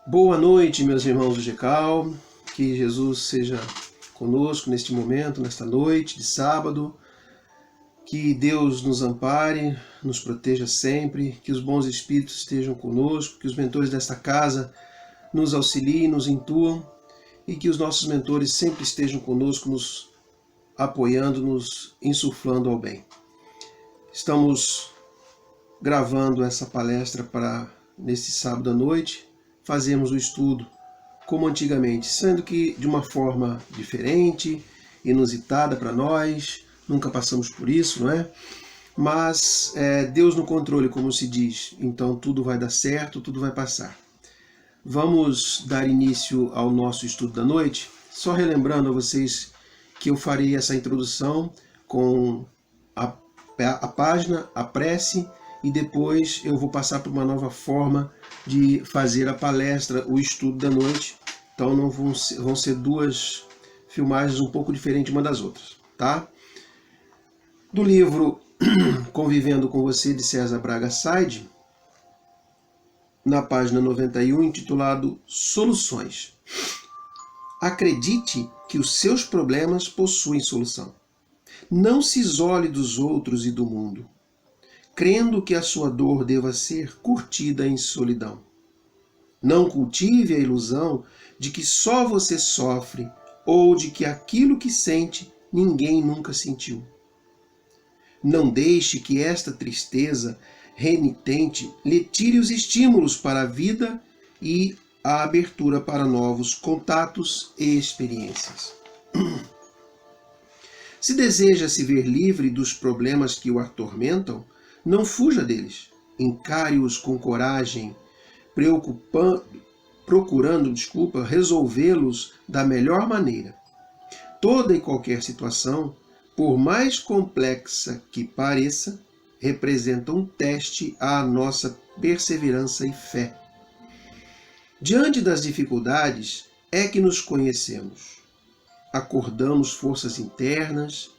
Boa noite, meus irmãos do GECAL, que Jesus seja conosco neste momento, nesta noite de sábado, que Deus nos ampare, nos proteja sempre, que os bons espíritos estejam conosco, que os mentores desta casa nos auxiliem, nos intuam e que os nossos mentores sempre estejam conosco, nos apoiando, nos insuflando ao bem. Estamos gravando essa palestra para neste sábado à noite, fazemos o estudo como antigamente, sendo que de uma forma diferente, inusitada para nós, nunca passamos por isso, não é? Mas Deus no controle, como se diz, então tudo vai dar certo, tudo vai passar. Vamos dar início ao nosso estudo da noite, só relembrando a vocês que eu farei essa introdução com a página, a prece, e depois eu vou passar por uma nova forma de fazer a palestra, o estudo da noite. Então não vão ser duas filmagens um pouco diferentes uma das outras, tá? Do livro Convivendo com Você, de César Braga Said, na página 91, intitulado Soluções. Acredite que os seus problemas possuem solução. Não se isole dos outros e do mundo, crendo que a sua dor deva ser curtida em solidão. Não cultive a ilusão de que só você sofre ou de que aquilo que sente ninguém nunca sentiu. Não deixe que esta tristeza renitente lhe tire os estímulos para a vida e a abertura para novos contatos e experiências. Se deseja se ver livre dos problemas que o atormentam, não fuja deles. Encare-os com coragem, procurando resolvê-los da melhor maneira. Toda e qualquer situação, por mais complexa que pareça, representa um teste à nossa perseverança e fé. Diante das dificuldades é que nos conhecemos. Acordamos forças internas,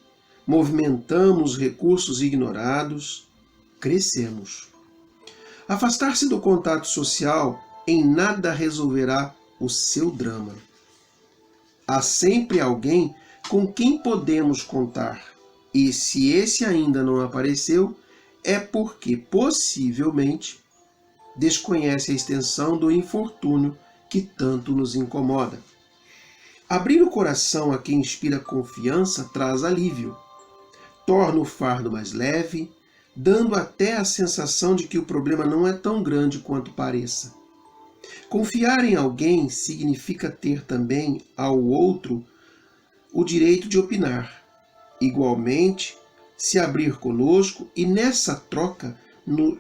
movimentamos recursos ignorados, crescemos. Afastar-se do contato social em nada resolverá o seu drama. Há sempre alguém com quem podemos contar, e se esse ainda não apareceu, é porque possivelmente desconhece a extensão do infortúnio que tanto nos incomoda. Abrir o coração a quem inspira confiança traz alívio, torna o fardo mais leve, dando até a sensação de que o problema não é tão grande quanto pareça. Confiar em alguém significa ter também ao outro o direito de opinar. Igualmente, se abrir conosco e nessa troca nos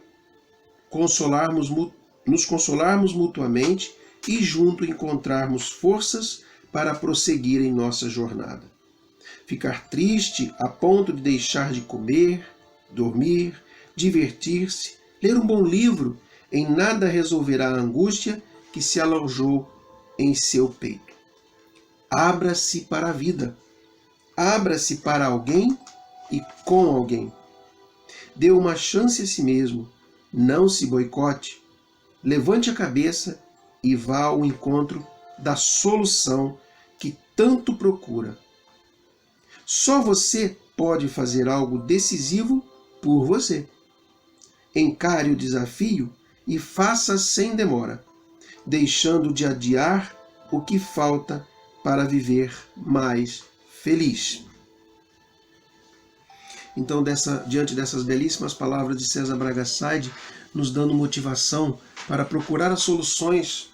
consolarmos mutuamente e junto encontrarmos forças para prosseguir em nossa jornada. Ficar triste a ponto de deixar de comer, dormir, divertir-se, ler um bom livro, em nada resolverá a angústia que se alojou em seu peito. Abra-se para a vida. Abra-se para alguém e com alguém. Dê uma chance a si mesmo. Não se boicote. Levante a cabeça e vá ao encontro da solução que tanto procura. Só você pode fazer algo decisivo por você. Encare o desafio e faça sem demora, deixando de adiar o que falta para viver mais feliz. Então, diante dessas belíssimas palavras de César Braga Said, nos dando motivação para procurar as soluções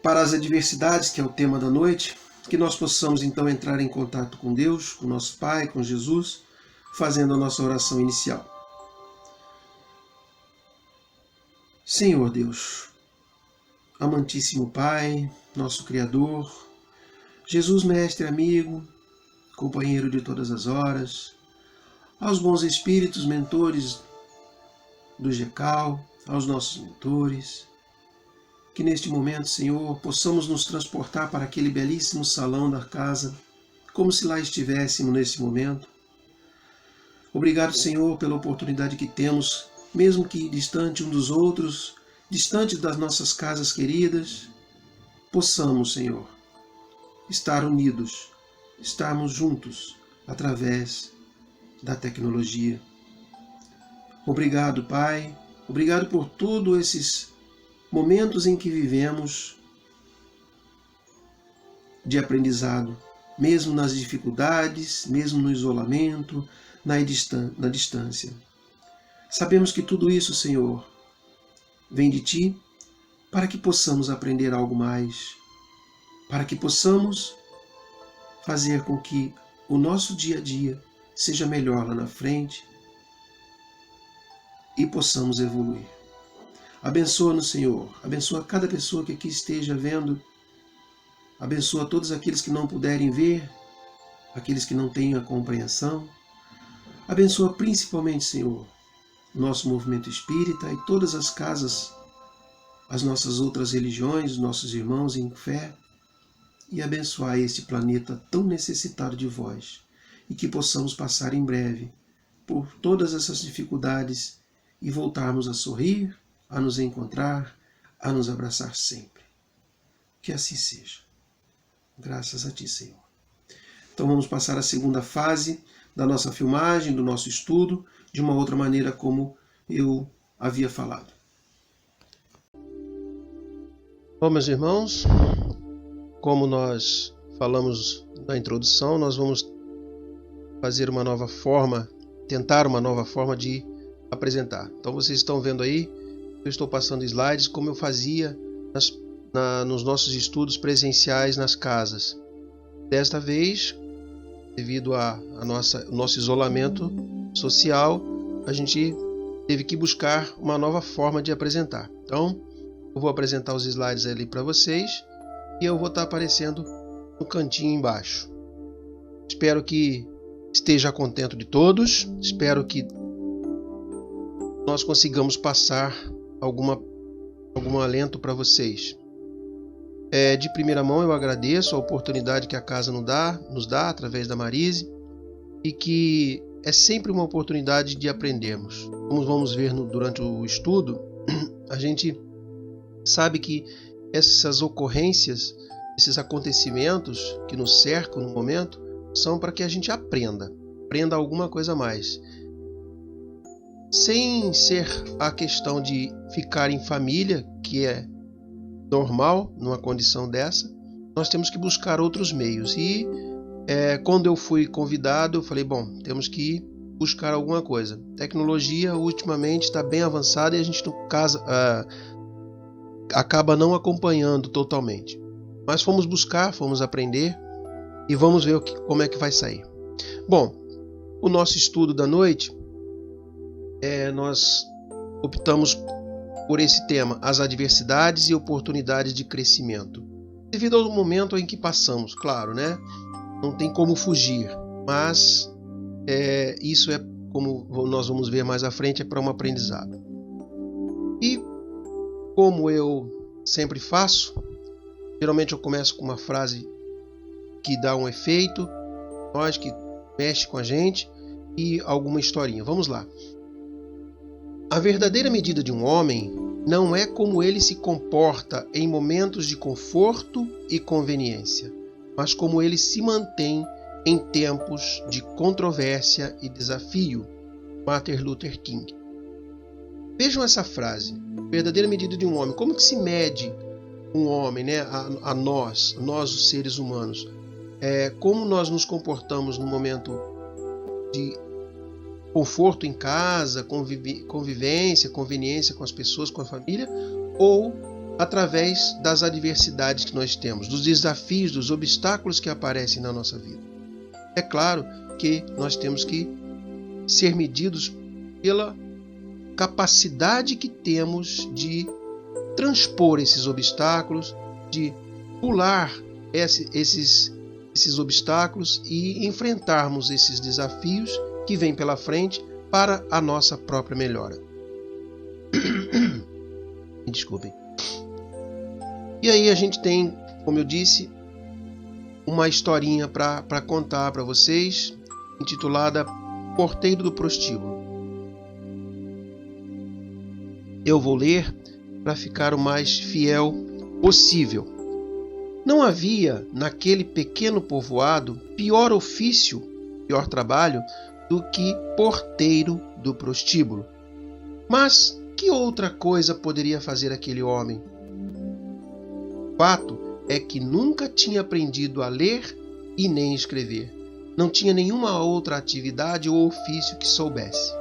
para as adversidades, que é o tema da noite, que nós possamos então entrar em contato com Deus, com nosso Pai, com Jesus, fazendo a nossa oração inicial. Senhor Deus, amantíssimo Pai, nosso Criador, Jesus, mestre, amigo, companheiro de todas as horas, aos bons espíritos, mentores do GECAL, aos nossos mentores, que neste momento, Senhor, possamos nos transportar para aquele belíssimo salão da casa, como se lá estivéssemos nesse momento. Obrigado, Senhor, pela oportunidade que temos, mesmo que distante um dos outros, distantes das nossas casas queridas, possamos, Senhor, estar unidos, estarmos juntos através da tecnologia. Obrigado, Pai. Obrigado por todos esses momentos em que vivemos de aprendizado, mesmo nas dificuldades, mesmo no isolamento, na distância. Sabemos que tudo isso, Senhor, vem de Ti, para que possamos aprender algo mais, para que possamos fazer com que o nosso dia a dia seja melhor lá na frente e possamos evoluir. Abençoa-nos, Senhor, abençoa cada pessoa que aqui esteja vendo, abençoa todos aqueles que não puderem ver, aqueles que não têm a compreensão. Abençoa principalmente, Senhor, nosso movimento espírita e todas as casas, as nossas outras religiões, nossos irmãos em fé, e abençoar este planeta tão necessitado de vós, e que possamos passar em breve por todas essas dificuldades e voltarmos a sorrir, a nos encontrar, a nos abraçar sempre. Que assim seja. Graças a Ti, Senhor. Então vamos passar a segunda fase da nossa filmagem, do nosso estudo, de uma outra maneira como eu havia falado. Bom, meus irmãos, como nós falamos na introdução, nós vamos fazer uma nova forma, tentar uma nova forma de apresentar. Então vocês estão vendo aí, eu estou passando slides como eu fazia nos nossos estudos presenciais nas casas. Desta vez, devido ao nosso isolamento social, a gente teve que buscar uma nova forma de apresentar. Então, eu vou apresentar os slides ali para vocês e eu vou estar aparecendo no cantinho embaixo. Espero que esteja contente de todos, espero que nós consigamos passar algum alento para vocês. De primeira mão eu agradeço a oportunidade que a casa nos dá através da Marise, e que é sempre uma oportunidade de aprendermos. Como vamos ver durante o estudo, a gente sabe que essas ocorrências, esses acontecimentos que nos cercam no momento, são para que a gente aprenda alguma coisa a mais. Sem ser a questão de ficar em família, que é normal numa condição dessa, nós temos que buscar outros meios. E quando eu fui convidado, eu falei, bom, temos que buscar alguma coisa. A tecnologia ultimamente está bem avançada e a gente acaba não acompanhando totalmente. Mas fomos buscar, fomos aprender e vamos ver como é que vai sair. Bom, o nosso estudo da noite, nós optamos por esse tema, as adversidades e oportunidades de crescimento. Devido ao momento em que passamos, claro, né? Não tem como fugir, mas isso é, como nós vamos ver mais à frente, é para um aprendizado. E como eu sempre faço, geralmente eu começo com uma frase que dá um efeito, que mexe com a gente, e alguma historinha. Vamos lá. A verdadeira medida de um homem não é como ele se comporta em momentos de conforto e conveniência, mas como ele se mantém em tempos de controvérsia e desafio. Martin Luther King. Vejam essa frase. Verdadeira medida de um homem. Como que se mede um homem, né? a nós os seres humanos? Como nós nos comportamos no momento de conforto em casa, convivência, conveniência com as pessoas, com a família, ou através das adversidades que nós temos, dos desafios, dos obstáculos que aparecem na nossa vida. É claro que nós temos que ser medidos pela capacidade que temos de transpor esses obstáculos, de pular esses obstáculos e enfrentarmos esses desafios que vem pela frente para a nossa própria melhora. Desculpem. E aí a gente tem, como eu disse, uma historinha para contar para vocês, intitulada Porteiro do Prostíbulo. Eu vou ler para ficar o mais fiel possível. Não havia, naquele pequeno povoado, pior ofício, pior trabalho, do que porteiro do prostíbulo. Mas que outra coisa poderia fazer aquele homem? O fato é que nunca tinha aprendido a ler e nem escrever. Não tinha nenhuma outra atividade ou ofício que soubesse.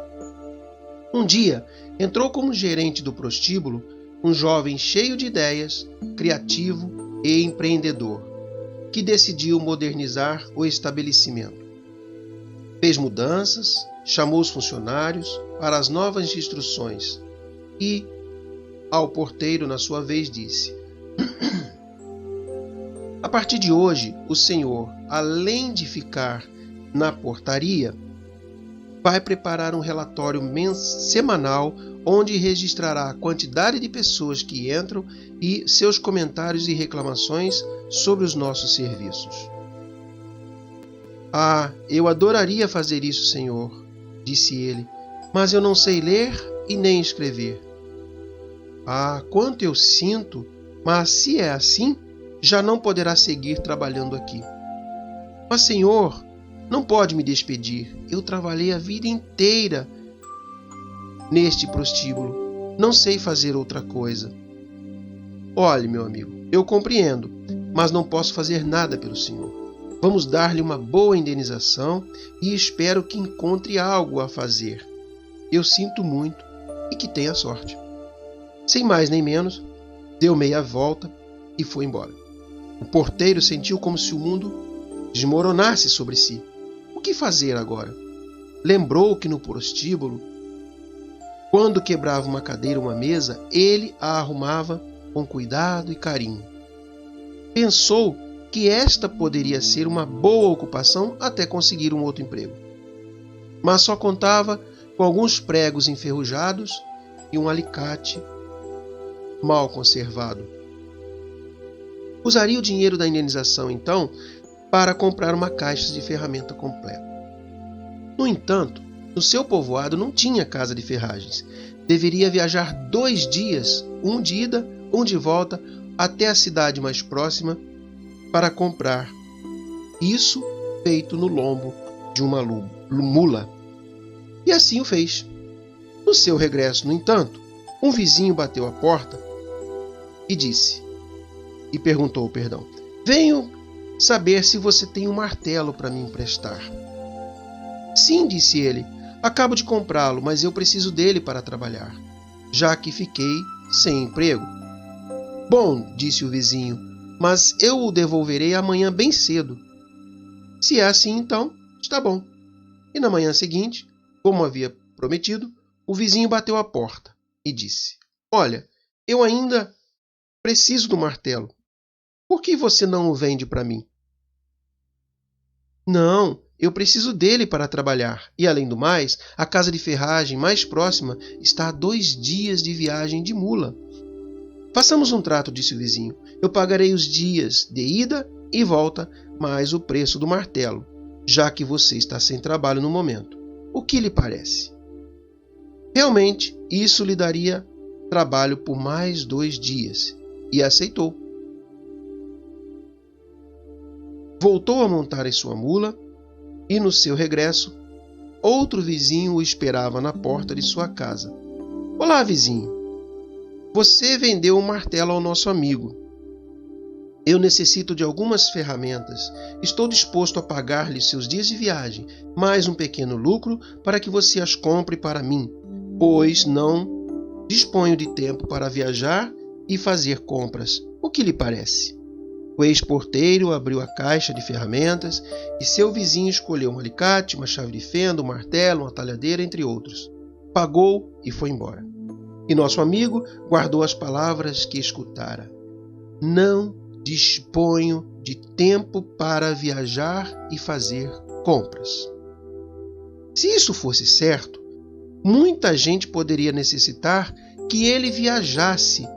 Um dia, entrou como gerente do prostíbulo um jovem cheio de ideias, criativo e empreendedor, que decidiu modernizar o estabelecimento. Fez mudanças, chamou os funcionários para as novas instruções e, ao porteiro, na sua vez, disse: a partir de hoje, o senhor, além de ficar na portaria, vai preparar um relatório semanal onde registrará a quantidade de pessoas que entram e seus comentários e reclamações sobre os nossos serviços. Ah, eu adoraria fazer isso, senhor, disse ele, mas eu não sei ler e nem escrever. Ah, quanto eu sinto, mas se é assim, já não poderá seguir trabalhando aqui. Mas, senhor, não pode me despedir. Eu trabalhei a vida inteira neste prostíbulo. Não sei fazer outra coisa. Olhe, meu amigo, eu compreendo, mas não posso fazer nada pelo senhor. Vamos dar-lhe uma boa indenização e espero que encontre algo a fazer. Eu sinto muito e que tenha sorte. Sem mais nem menos, deu meia volta e foi embora. O porteiro sentiu como se o mundo desmoronasse sobre si. O que fazer agora? Lembrou que no prostíbulo, quando quebrava uma cadeira ou uma mesa, ele a arrumava com cuidado e carinho. Pensou que esta poderia ser uma boa ocupação até conseguir um outro emprego. Mas só contava com alguns pregos enferrujados e um alicate mal conservado. Usaria o dinheiro da indenização, então, para comprar uma caixa de ferramenta completa. No entanto, no seu povoado não tinha casa de ferragens. Deveria viajar 2 dias, um de ida, um de volta, até a cidade mais próxima para comprar. Isso feito no lombo de uma mula. E assim o fez. No seu regresso, no entanto, um vizinho bateu à porta e perguntou, venho saber se você tem um martelo para me emprestar. Sim, disse ele, acabo de comprá-lo, mas eu preciso dele para trabalhar, já que fiquei sem emprego. Bom, disse o vizinho, mas eu o devolverei amanhã bem cedo. Se é assim, então, está bom. E na manhã seguinte, como havia prometido, o vizinho bateu à porta e disse: olha, eu ainda preciso do martelo. Por que você não o vende para mim? Não, eu preciso dele para trabalhar. E, além do mais, a casa de ferragem mais próxima está a 2 dias de viagem de mula. Façamos um trato, disse o vizinho. Eu pagarei os dias de ida e volta, mais o preço do martelo, já que você está sem trabalho no momento. O que lhe parece? Realmente, isso lhe daria trabalho por mais 2 dias. E aceitou. Voltou a montar em sua mula e, no seu regresso, outro vizinho o esperava na porta de sua casa. Olá, vizinho. Você vendeu um martelo ao nosso amigo. Eu necessito de algumas ferramentas. Estou disposto a pagar-lhe seus dias de viagem, mais um pequeno lucro para que você as compre para mim, pois não disponho de tempo para viajar e fazer compras. O que lhe parece? O ex-porteiro abriu a caixa de ferramentas e seu vizinho escolheu um alicate, uma chave de fenda, um martelo, uma talhadeira, entre outros. Pagou e foi embora. E nosso amigo guardou as palavras que escutara. Não disponho de tempo para viajar e fazer compras. Se isso fosse certo, muita gente poderia necessitar que ele viajasse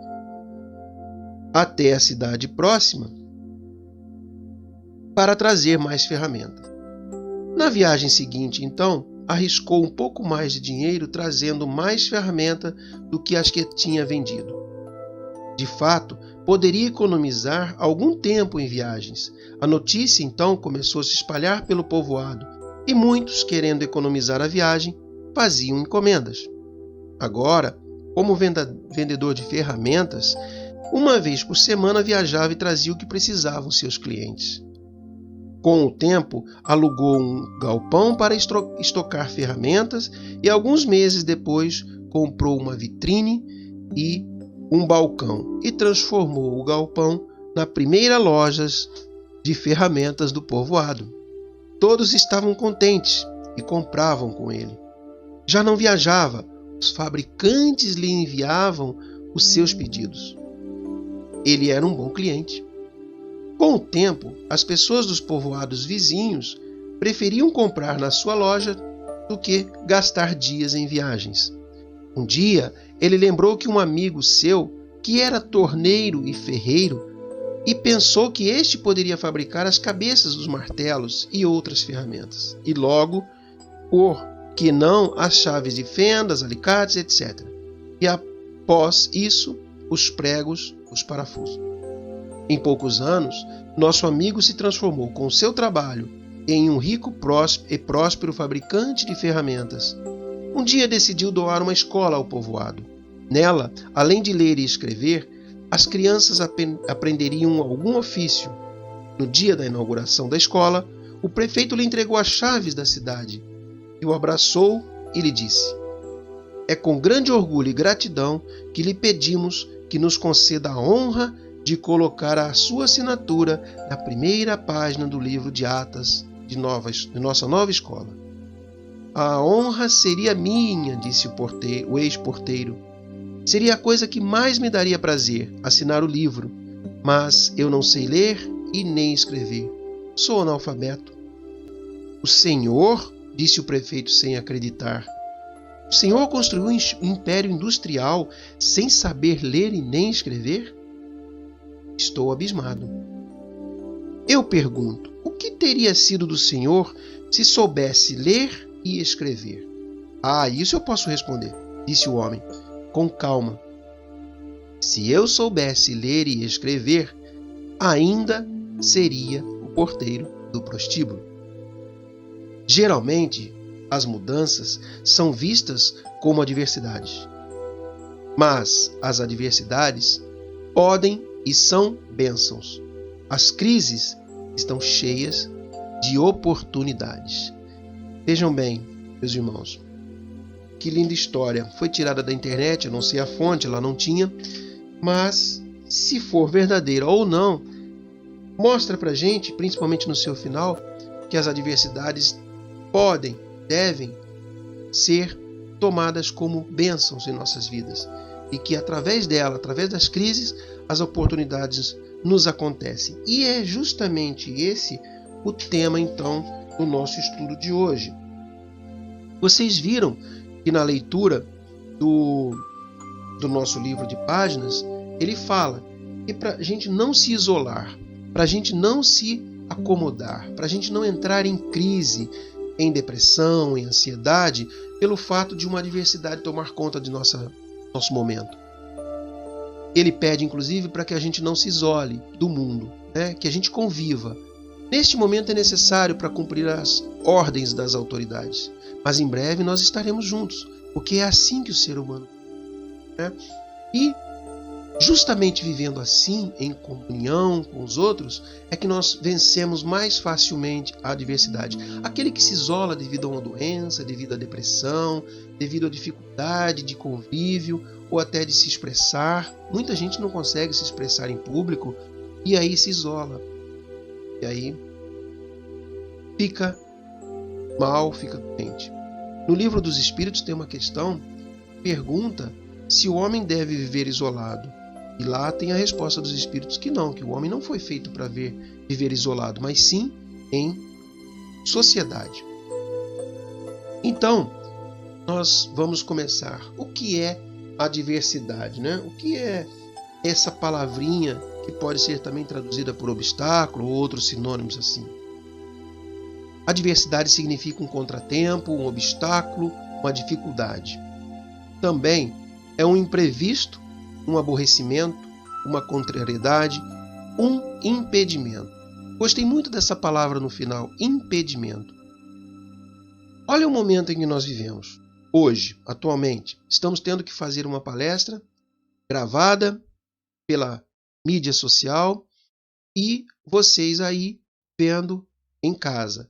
até a cidade próxima para trazer mais ferramentas. Na viagem seguinte, então, arriscou um pouco mais de dinheiro trazendo mais ferramenta do que as que tinha vendido. De fato, poderia economizar algum tempo em viagens. A notícia, então, começou a se espalhar pelo povoado, e muitos, querendo economizar a viagem, faziam encomendas. Agora, como vendedor de ferramentas, uma vez por semana viajava e trazia o que precisavam seus clientes. Com o tempo, alugou um galpão para estocar ferramentas e, alguns meses depois, comprou uma vitrine e um balcão e transformou o galpão na primeira loja de ferramentas do povoado. Todos estavam contentes e compravam com ele. Já não viajava, os fabricantes lhe enviavam os seus pedidos. Ele era um bom cliente. Com o tempo, as pessoas dos povoados vizinhos preferiam comprar na sua loja do que gastar dias em viagens. Um dia, ele lembrou que um amigo seu, que era torneiro e ferreiro, e pensou que este poderia fabricar as cabeças dos martelos e outras ferramentas, e logo, por que não, as chaves de fendas, alicates, etc. E após isso, os pregos, os parafusos. Em poucos anos, nosso amigo se transformou com seu trabalho em um rico e próspero fabricante de ferramentas. Um dia decidiu doar uma escola ao povoado. Nela, além de ler e escrever, as crianças aprenderiam algum ofício. No dia da inauguração da escola, o prefeito lhe entregou as chaves da cidade e o abraçou e lhe disse: "É com grande orgulho e gratidão que lhe pedimos que nos conceda a honra de colocar a sua assinatura na primeira página do livro de atas de nossa nova escola." "A honra seria minha", disse o ex-porteiro. "Seria a coisa que mais me daria prazer, assinar o livro, mas eu não sei ler e nem escrever. Sou analfabeto." "O senhor", disse o prefeito sem acreditar, "o senhor construiu um império industrial sem saber ler e nem escrever?" "Estou abismado." "Eu pergunto, o que teria sido do senhor se soubesse ler e escrever?" "Ah, isso eu posso responder", disse o homem, com calma. "Se eu soubesse ler e escrever, ainda seria o porteiro do prostíbulo." Geralmente, as mudanças são vistas como adversidades. Mas as adversidades podem e são bênçãos. As crises estão cheias de oportunidades. Vejam bem, meus irmãos, que linda história. Foi tirada da internet, eu não sei a fonte, lá não tinha, mas se for verdadeira ou não, mostra pra gente, principalmente no seu final, que as adversidades podem, devem ser tomadas como bênçãos em nossas vidas e que através dela, através das crises, as oportunidades nos acontecem. E é justamente esse o tema, então, do nosso estudo de hoje. Vocês viram que na leitura do nosso livro de páginas, ele fala que para a gente não se isolar, para a gente não se acomodar, para a gente não entrar em crise, em depressão, em ansiedade, pelo fato de uma adversidade tomar conta de nosso momento. Ele pede, inclusive, para que a gente não se isole do mundo, né? Que a gente conviva. Neste momento é necessário para cumprir as ordens das autoridades, mas em breve nós estaremos juntos, porque é assim que o ser humano é, né? E justamente vivendo assim, em comunhão com os outros, é que nós vencemos mais facilmente a adversidade. Aquele que se isola devido a uma doença, devido à depressão, devido à dificuldade de convívio ou até de se expressar, muita gente não consegue se expressar em público e aí se isola. E aí fica mal, fica doente. No Livro dos Espíritos tem uma questão que pergunta se o homem deve viver isolado. E lá tem a resposta dos Espíritos que não, que o homem não foi feito para viver isolado, mas sim em sociedade. Então, nós vamos começar. O que é adversidade, né? O que é essa palavrinha que pode ser também traduzida por obstáculo ou outros sinônimos assim? Adversidade significa um contratempo, um obstáculo, uma dificuldade. Também é um imprevisto, um aborrecimento, uma contrariedade, um impedimento. Gostei muito dessa palavra no final, impedimento. Olha o momento em que nós vivemos. Hoje, atualmente, estamos tendo que fazer uma palestra gravada pela mídia social e vocês aí vendo em casa.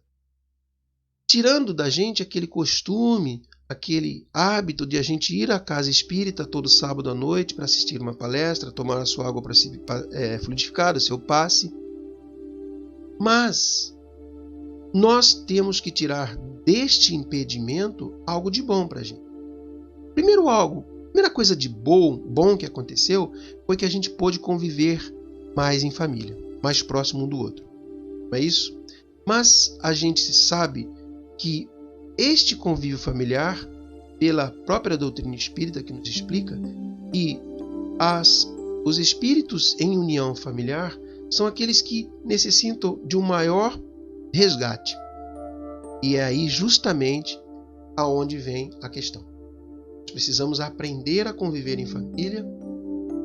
Tirando da gente aquele costume, aquele hábito de a gente ir à casa espírita todo sábado à noite para assistir uma palestra, tomar a sua água fluidificada, seu passe. Mas nós temos que tirar deste impedimento algo de bom para a gente. Primeira coisa de bom que aconteceu foi que a gente pôde conviver mais em família, mais próximo um do outro. Não é isso? Mas a gente sabe que este convívio familiar, pela própria doutrina espírita que nos explica, que os espíritos em união familiar são aqueles que necessitam de um maior resgate. E é aí justamente aonde vem a questão. Nós precisamos aprender a conviver em família,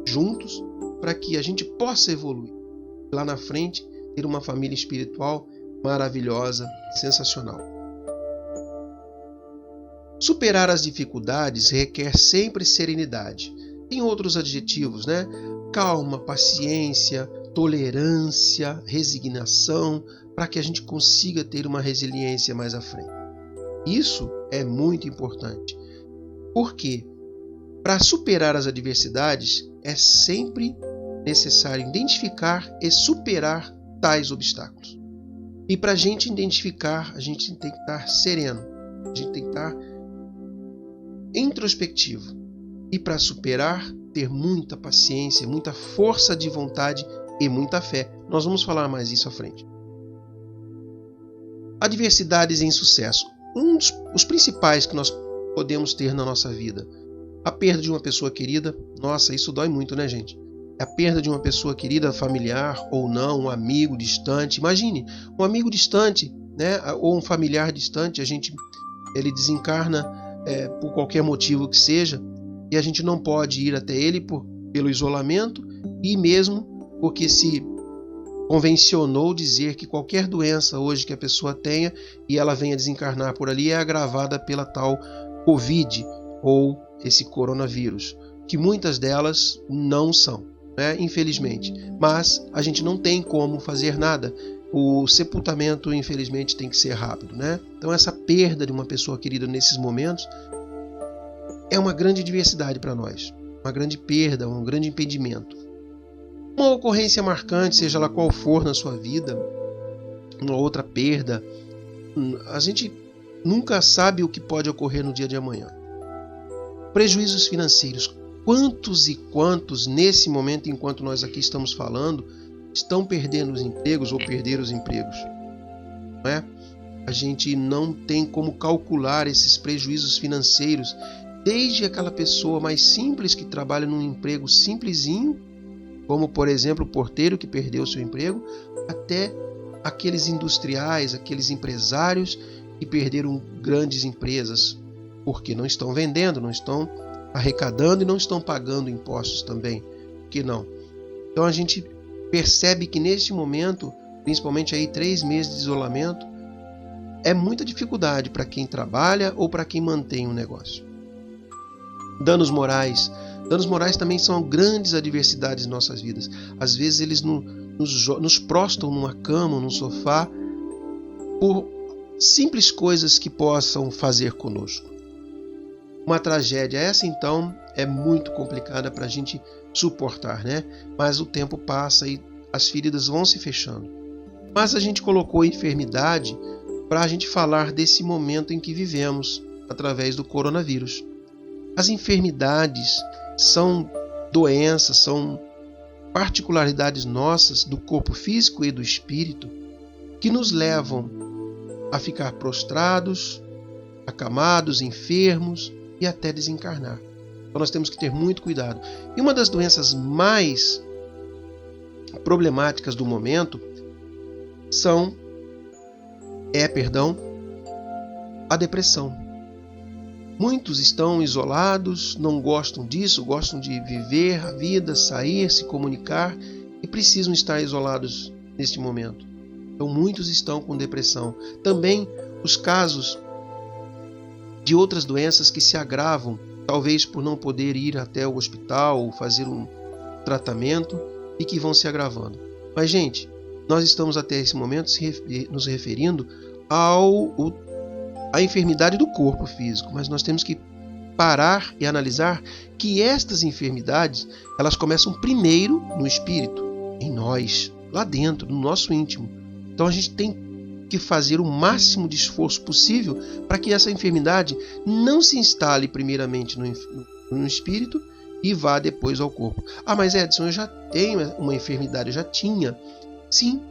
juntos, para que a gente possa evoluir. Lá na frente, ter uma família espiritual maravilhosa, sensacional. Superar as dificuldades requer sempre serenidade. Tem outros adjetivos, né? Calma, paciência, tolerância, resignação, para que a gente consiga ter uma resiliência mais à frente. Isso é muito importante. Por quê? Para superar as adversidades, é sempre necessário identificar e superar tais obstáculos. E para a gente identificar, a gente tem que estar sereno, a gente tem que estar introspectivo. E para superar, ter muita paciência, muita força de vontade e muita fé. Nós vamos falar mais isso à frente. Adversidades em sucesso. Os principais que nós podemos ter na nossa vida. A perda de uma pessoa querida. Nossa, isso dói muito, né, gente? A perda de uma pessoa querida, familiar ou não, um amigo distante. Imagine, um amigo distante, né, ou um familiar distante, ele desencarna por qualquer motivo que seja, e a gente não pode ir até ele pelo isolamento e mesmo porque se convencionou dizer que qualquer doença hoje que a pessoa tenha e ela venha desencarnar por ali é agravada pela tal Covid ou esse coronavírus, que muitas delas não são, né? Infelizmente. Mas a gente não tem como fazer nada. O sepultamento, infelizmente, tem que ser rápido, né? Então essa perda de uma pessoa querida nesses momentos é uma grande adversidade para nós, uma grande perda, um grande impedimento. Uma ocorrência marcante, seja lá qual for na sua vida, uma outra perda, a gente nunca sabe o que pode ocorrer no dia de amanhã. Prejuízos financeiros. Quantos e quantos, nesse momento, enquanto nós aqui estamos falando, estão perdendo os empregos ou perderam os empregos? Não é? A gente não tem como calcular esses prejuízos financeiros, desde aquela pessoa mais simples que trabalha num emprego simplesinho, como, por exemplo, o porteiro que perdeu seu emprego, até aqueles industriais, aqueles empresários que perderam grandes empresas, porque não estão vendendo, não estão arrecadando e não estão pagando impostos também. Por que não? Então a gente percebe que neste momento, principalmente aí 3 meses de isolamento, é muita dificuldade para quem trabalha ou para quem mantém um negócio. Danos morais. Danos morais também são grandes adversidades em nossas vidas. Às vezes eles nos prostam numa cama, num sofá, por simples coisas que possam fazer conosco. Uma tragédia. Essa então é muito complicada para a gente suportar, né? Mas o tempo passa e as feridas vão se fechando. Mas a gente colocou enfermidade para a gente falar desse momento em que vivemos através do coronavírus. As enfermidades são doenças, são particularidades nossas do corpo físico e do espírito que nos levam a ficar prostrados, acamados, enfermos e até desencarnar. Então nós temos que ter muito cuidado. E uma das doenças mais problemáticas do momento é a depressão. Muitos estão isolados, não gostam disso, gostam de viver a vida, sair, se comunicar e precisam estar isolados neste momento. Então muitos estão com depressão. Também os casos de outras doenças que se agravam, talvez por não poder ir até o hospital ou fazer um tratamento e que vão se agravando. Mas, gente, nós estamos até esse momento nos referindo à enfermidade do corpo físico, mas nós temos que parar e analisar que estas enfermidades, elas começam primeiro no espírito, em nós, lá dentro, no nosso íntimo. Então a gente tem que fazer o máximo de esforço possível para que essa enfermidade não se instale primeiramente no espírito e vá depois ao corpo. Ah, mas Edson, eu já tenho uma enfermidade, eu já tinha. Sim,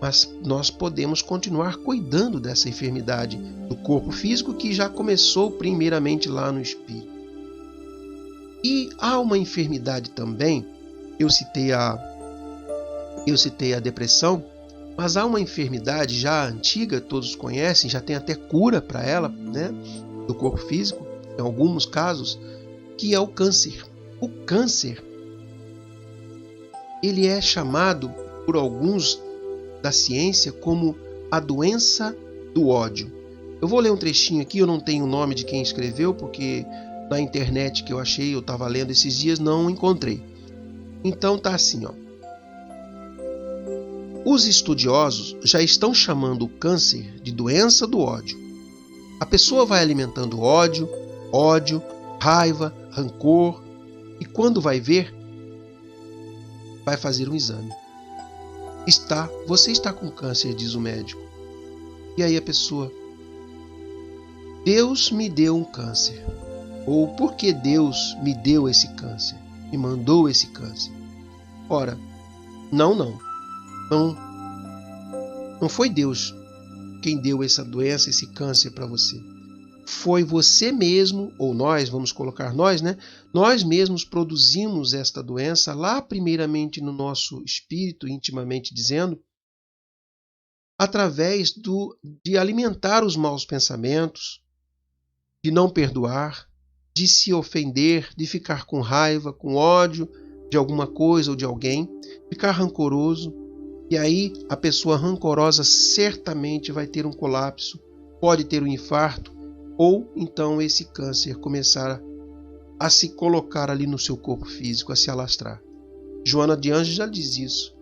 mas nós podemos continuar cuidando dessa enfermidade do corpo físico que já começou primeiramente lá no espírito. E há uma enfermidade também, eu citei a depressão, mas há uma enfermidade já antiga, todos conhecem, já tem até cura para ela, né, do corpo físico, em alguns casos, que é o câncer. O câncer, ele é chamado por alguns da ciência como a doença do ódio. Eu vou ler um trechinho aqui, eu não tenho o nome de quem escreveu, porque na internet que eu achei, eu estava lendo esses dias, não encontrei. Então tá assim, ó. Os estudiosos já estão chamando o câncer de doença do ódio. A pessoa vai alimentando ódio, raiva, rancor, e quando vai ver, vai fazer um exame. Você está com câncer, diz o médico. E aí a pessoa, Deus me deu um câncer. Ou por que Deus me deu esse câncer? Me mandou esse câncer? Ora, não foi Deus quem deu essa doença, esse câncer para você. Foi você mesmo, ou nós, vamos colocar nós, né? Nós mesmos produzimos esta doença lá primeiramente no nosso espírito, intimamente dizendo, através de alimentar os maus pensamentos, de não perdoar, de se ofender, de ficar com raiva, com ódio de alguma coisa ou de alguém, ficar rancoroso. E aí a pessoa rancorosa certamente vai ter um colapso, pode ter um infarto, ou então esse câncer começar a se colocar ali no seu corpo físico, a se alastrar. Joana de Anjos já diz isso,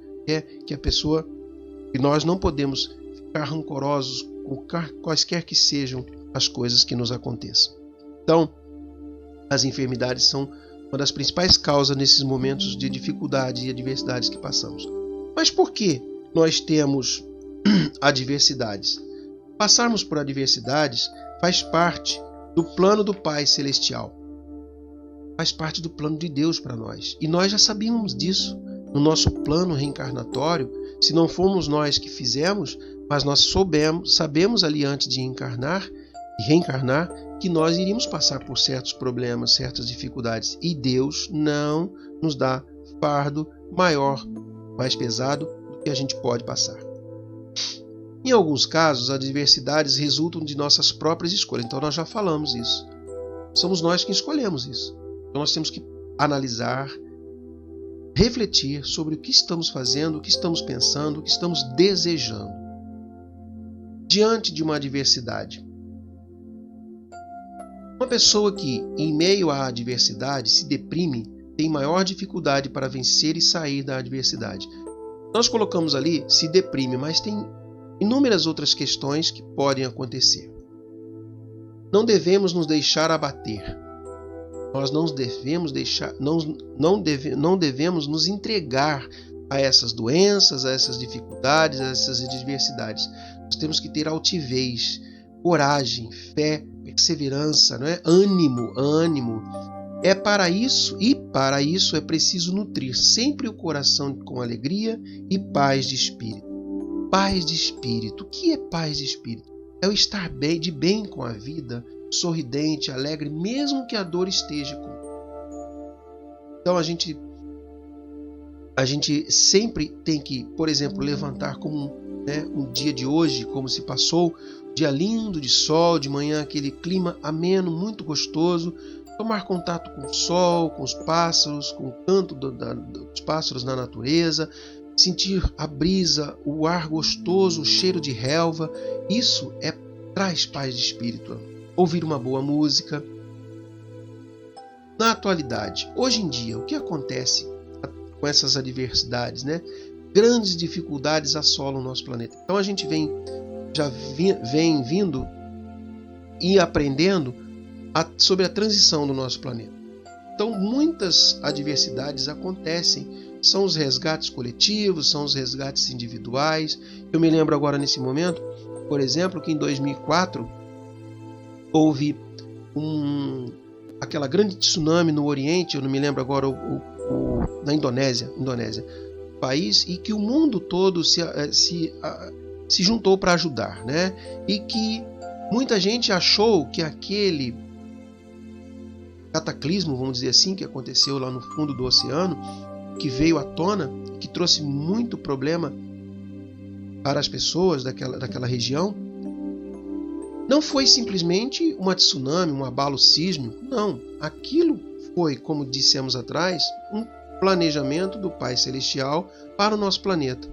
que nós não podemos ficar rancorosos com quaisquer que sejam as coisas que nos aconteçam. Então, as enfermidades são uma das principais causas nesses momentos de dificuldade e adversidades que passamos. Mas por que nós temos adversidades? Passarmos por adversidades faz parte do plano do Pai Celestial. Faz parte do plano de Deus para nós. E nós já sabíamos disso no nosso plano reencarnatório. Se não fomos nós que fizemos, mas nós sabemos ali antes de encarnar e reencarnar que nós iríamos passar por certos problemas, certas dificuldades. E Deus não nos dá fardo maior, mais pesado do que a gente pode passar. Em alguns casos, as adversidades resultam de nossas próprias escolhas. Então nós já falamos isso. Somos nós que escolhemos isso. Então nós temos que analisar, refletir sobre o que estamos fazendo, o que estamos pensando, o que estamos desejando. Diante de uma adversidade. Uma pessoa que, em meio à adversidade, se deprime, tem maior dificuldade para vencer e sair da adversidade. Nós colocamos ali, se deprime, mas tem inúmeras outras questões que podem acontecer. Não devemos nos deixar abater. Nós não devemos nos entregar a essas doenças, a essas dificuldades, a essas adversidades. Nós temos que ter altivez, coragem, fé, perseverança, não é? Ânimo. Para isso é preciso nutrir sempre o coração com alegria e paz de espírito. Paz de espírito. O que é paz de espírito? É o estar de bem com a vida, sorridente, alegre, mesmo que a dor esteja comigo. Então a gente sempre tem que, por exemplo, levantar como né, o dia de hoje, como se passou, dia lindo de sol, de manhã aquele clima ameno, muito gostoso, tomar contato com o sol, com os pássaros, com o canto dos pássaros na natureza, sentir a brisa, o ar gostoso, o cheiro de relva, isso traz paz de espírito. Ouvir uma boa música. Na atualidade, hoje em dia, o que acontece com essas adversidades, né? Grandes dificuldades assolam o nosso planeta. Então a gente vem vindo e aprendendo sobre a transição do nosso planeta. Então muitas adversidades acontecem, são os resgates coletivos, são os resgates individuais. Eu me lembro agora nesse momento, por exemplo, que em 2004 houve aquela grande tsunami no Oriente, eu não me lembro agora, na Indonésia, país, e que o mundo todo se juntou para ajudar, né? E que muita gente achou que aquele cataclismo, vamos dizer assim, que aconteceu lá no fundo do oceano, que veio à tona, que trouxe muito problema para as pessoas daquela região, não foi simplesmente uma tsunami, um abalo sísmico, não. Aquilo foi, como dissemos atrás, um planejamento do Pai Celestial para o nosso planeta.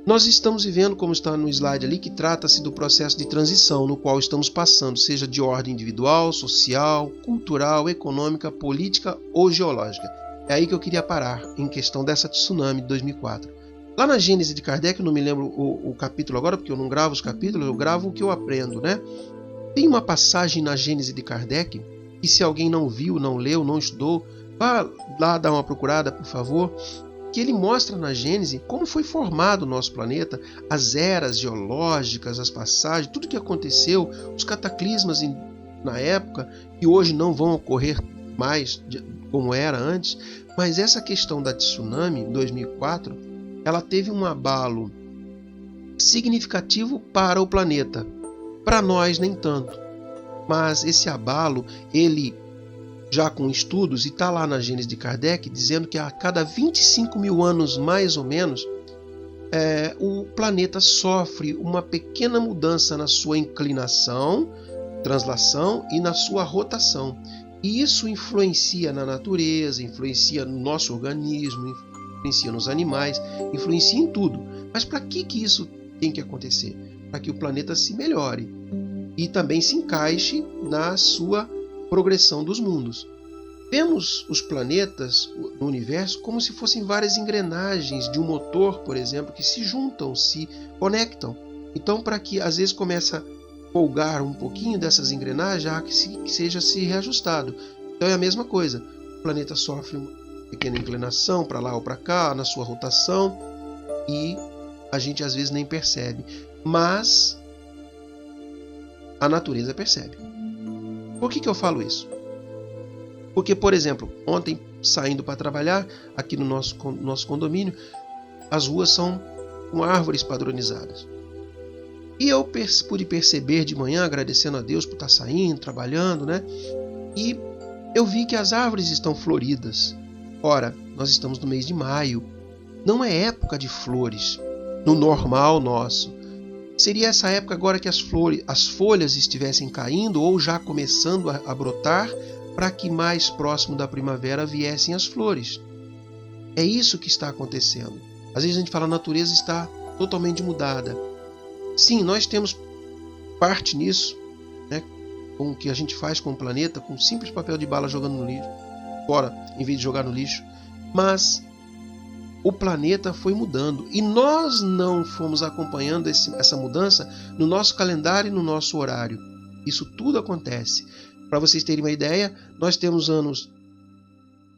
Nós estamos vivendo, como está no slide ali, que trata-se do processo de transição no qual estamos passando, seja de ordem individual, social, cultural, econômica, política ou geológica. É aí que eu queria parar, em questão dessa tsunami de 2004. Lá na Gênese de Kardec, eu não me lembro o capítulo agora, porque eu não gravo os capítulos, eu gravo o que eu aprendo, né? Tem uma passagem na Gênese de Kardec, que se alguém não viu, não leu, não estudou, vá lá dar uma procurada, por favor, que ele mostra na Gênese como foi formado o nosso planeta, as eras geológicas, as passagens, tudo que aconteceu, os cataclismas na época, que hoje não vão ocorrer mais como era antes, mas essa questão da tsunami em 2004, ela teve um abalo significativo para o planeta. Para nós, nem tanto. Mas esse abalo, ele já com estudos, e está lá na Gênese de Kardec, dizendo que a cada 25 mil anos, mais ou menos, o planeta sofre uma pequena mudança na sua inclinação, translação e na sua rotação. E isso influencia na natureza, influencia no nosso organismo, influencia nos animais, influencia em tudo. Mas para que isso tem que acontecer? Para que o planeta se melhore e também se encaixe na sua progressão dos mundos. Vemos os planetas no universo como se fossem várias engrenagens de um motor, por exemplo, que se juntam, se conectam. Então, para que às vezes comece a folgar um pouquinho dessas engrenagens, já que seja se reajustado. Então é a mesma coisa. O planeta sofre uma pequena inclinação para lá ou para cá, na sua rotação, e a gente às vezes nem percebe. Mas a natureza percebe. Por que eu falo isso? Porque, por exemplo, ontem, saindo para trabalhar, aqui no nosso condomínio, as ruas são com árvores padronizadas. E eu pude perceber de manhã, agradecendo a Deus por estar saindo, trabalhando, né? E eu vi que as árvores estão floridas. Ora, nós estamos no mês de maio. Não é época de flores, no normal nosso. Seria essa época agora que as folhas estivessem caindo ou já começando a brotar, para que mais próximo da primavera viessem as flores. É isso que está acontecendo. Às vezes a gente fala, a natureza está totalmente mudada. Sim, nós temos parte nisso, né, com o que a gente faz com o planeta, com um simples papel de bala jogando no lixo, fora, em vez de jogar no lixo. Mas o planeta foi mudando e nós não fomos acompanhando essa mudança no nosso calendário e no nosso horário. Isso tudo acontece. Para vocês terem uma ideia, nós temos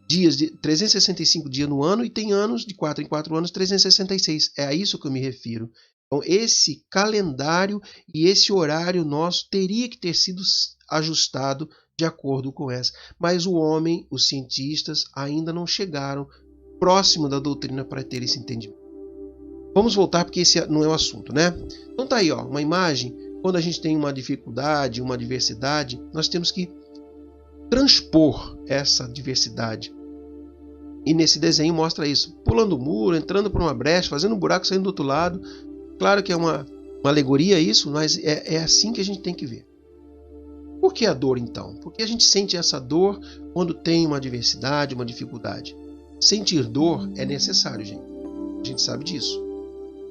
dias de 365 dias no ano e tem anos de 4 em 4 anos, 366. É a isso que eu me refiro. Então, esse calendário e esse horário nosso teria que ter sido ajustado de acordo com essa. Mas o homem, os cientistas, ainda não chegaram próximo da doutrina para ter esse entendimento. Vamos voltar porque esse não é o assunto, né? Então tá aí, ó, uma imagem. Quando a gente tem uma dificuldade, uma adversidade, nós temos que transpor essa diversidade E nesse desenho mostra isso, pulando o muro, entrando por uma brecha, fazendo um buraco, saindo do outro lado. Claro que é uma alegoria isso, mas é assim que a gente tem que ver. Por que a dor então? Porque a gente sente essa dor quando tem uma adversidade, uma dificuldade. Sentir dor é necessário, gente. A gente sabe disso.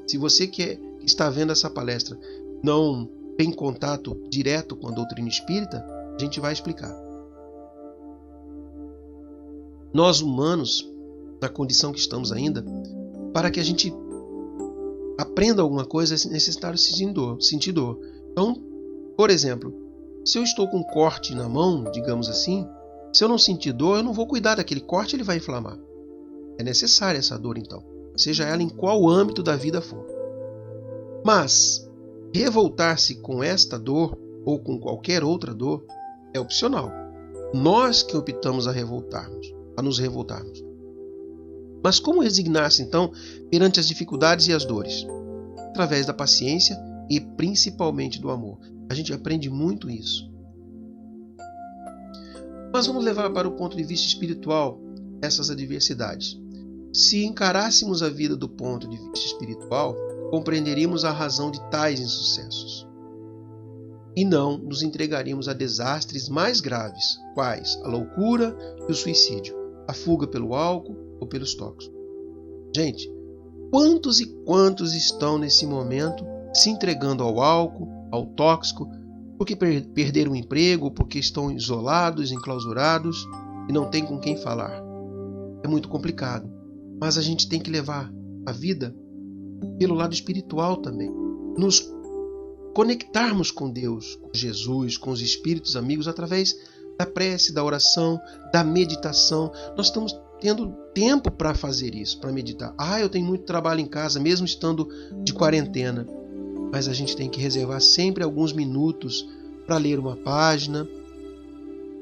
Se você que está vendo essa palestra não tem contato direto com a doutrina espírita, a gente vai explicar. Nós humanos, na condição que estamos ainda, para que a gente aprenda alguma coisa, é necessário sentir dor. Então, por exemplo, se eu estou com um corte na mão, digamos assim, se eu não sentir dor, eu não vou cuidar daquele corte, ele vai inflamar. É necessária essa dor, então, seja ela em qual âmbito da vida for. Mas, revoltar-se com esta dor, ou com qualquer outra dor, é opcional. Nós que optamos a nos revoltarmos. Mas como resignar-se, então, perante as dificuldades e as dores? Através da paciência e principalmente do amor. A gente aprende muito isso. Mas vamos levar para o ponto de vista espiritual essas adversidades. Se encarássemos a vida do ponto de vista espiritual, compreenderíamos a razão de tais insucessos. E não nos entregaríamos a desastres mais graves, quais a loucura e o suicídio, a fuga pelo álcool ou pelos tóxicos. Gente, quantos e quantos estão nesse momento se entregando ao álcool, ao tóxico, porque perderam o emprego, porque estão isolados, enclausurados e não tem com quem falar? É muito complicado, mas a gente tem que levar a vida pelo lado espiritual também. Nos conectarmos com Deus, com Jesus, com os espíritos amigos através da prece, da oração, da meditação. Nós estamos tendo tempo para fazer isso, para meditar. Eu tenho muito trabalho em casa, mesmo estando de quarentena. Mas a gente tem que reservar sempre alguns minutos para ler uma página,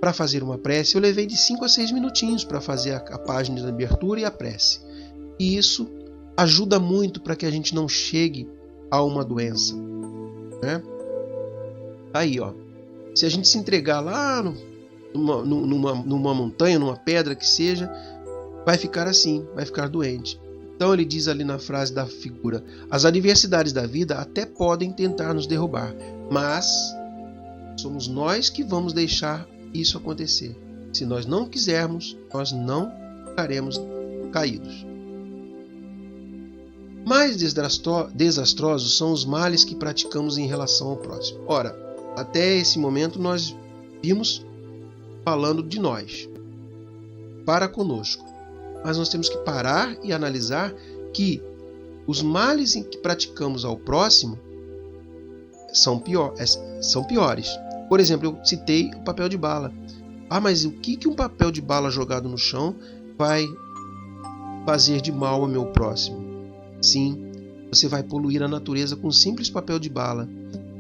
para fazer uma prece. Eu levei de 5 a 6 minutinhos para fazer a página de abertura e a prece. E isso ajuda muito para que a gente não chegue a uma doença. Né? Aí, ó. Se a gente se entregar lá numa montanha, numa pedra que seja, vai ficar assim, vai ficar doente. Então ele diz ali na frase da figura: as adversidades da vida até podem tentar nos derrubar, mas somos nós que vamos deixar isso acontecer. Se nós não quisermos, nós não ficaremos caídos. Mais desastrosos são os males que praticamos em relação ao próximo. Ora, até esse momento nós vimos falando de nós, para conosco. Mas nós temos que parar e analisar que os males que praticamos ao próximo são piores. Por exemplo, eu citei o papel de bala. Mas o que um papel de bala jogado no chão vai fazer de mal ao meu próximo? Sim, você vai poluir a natureza com um simples papel de bala.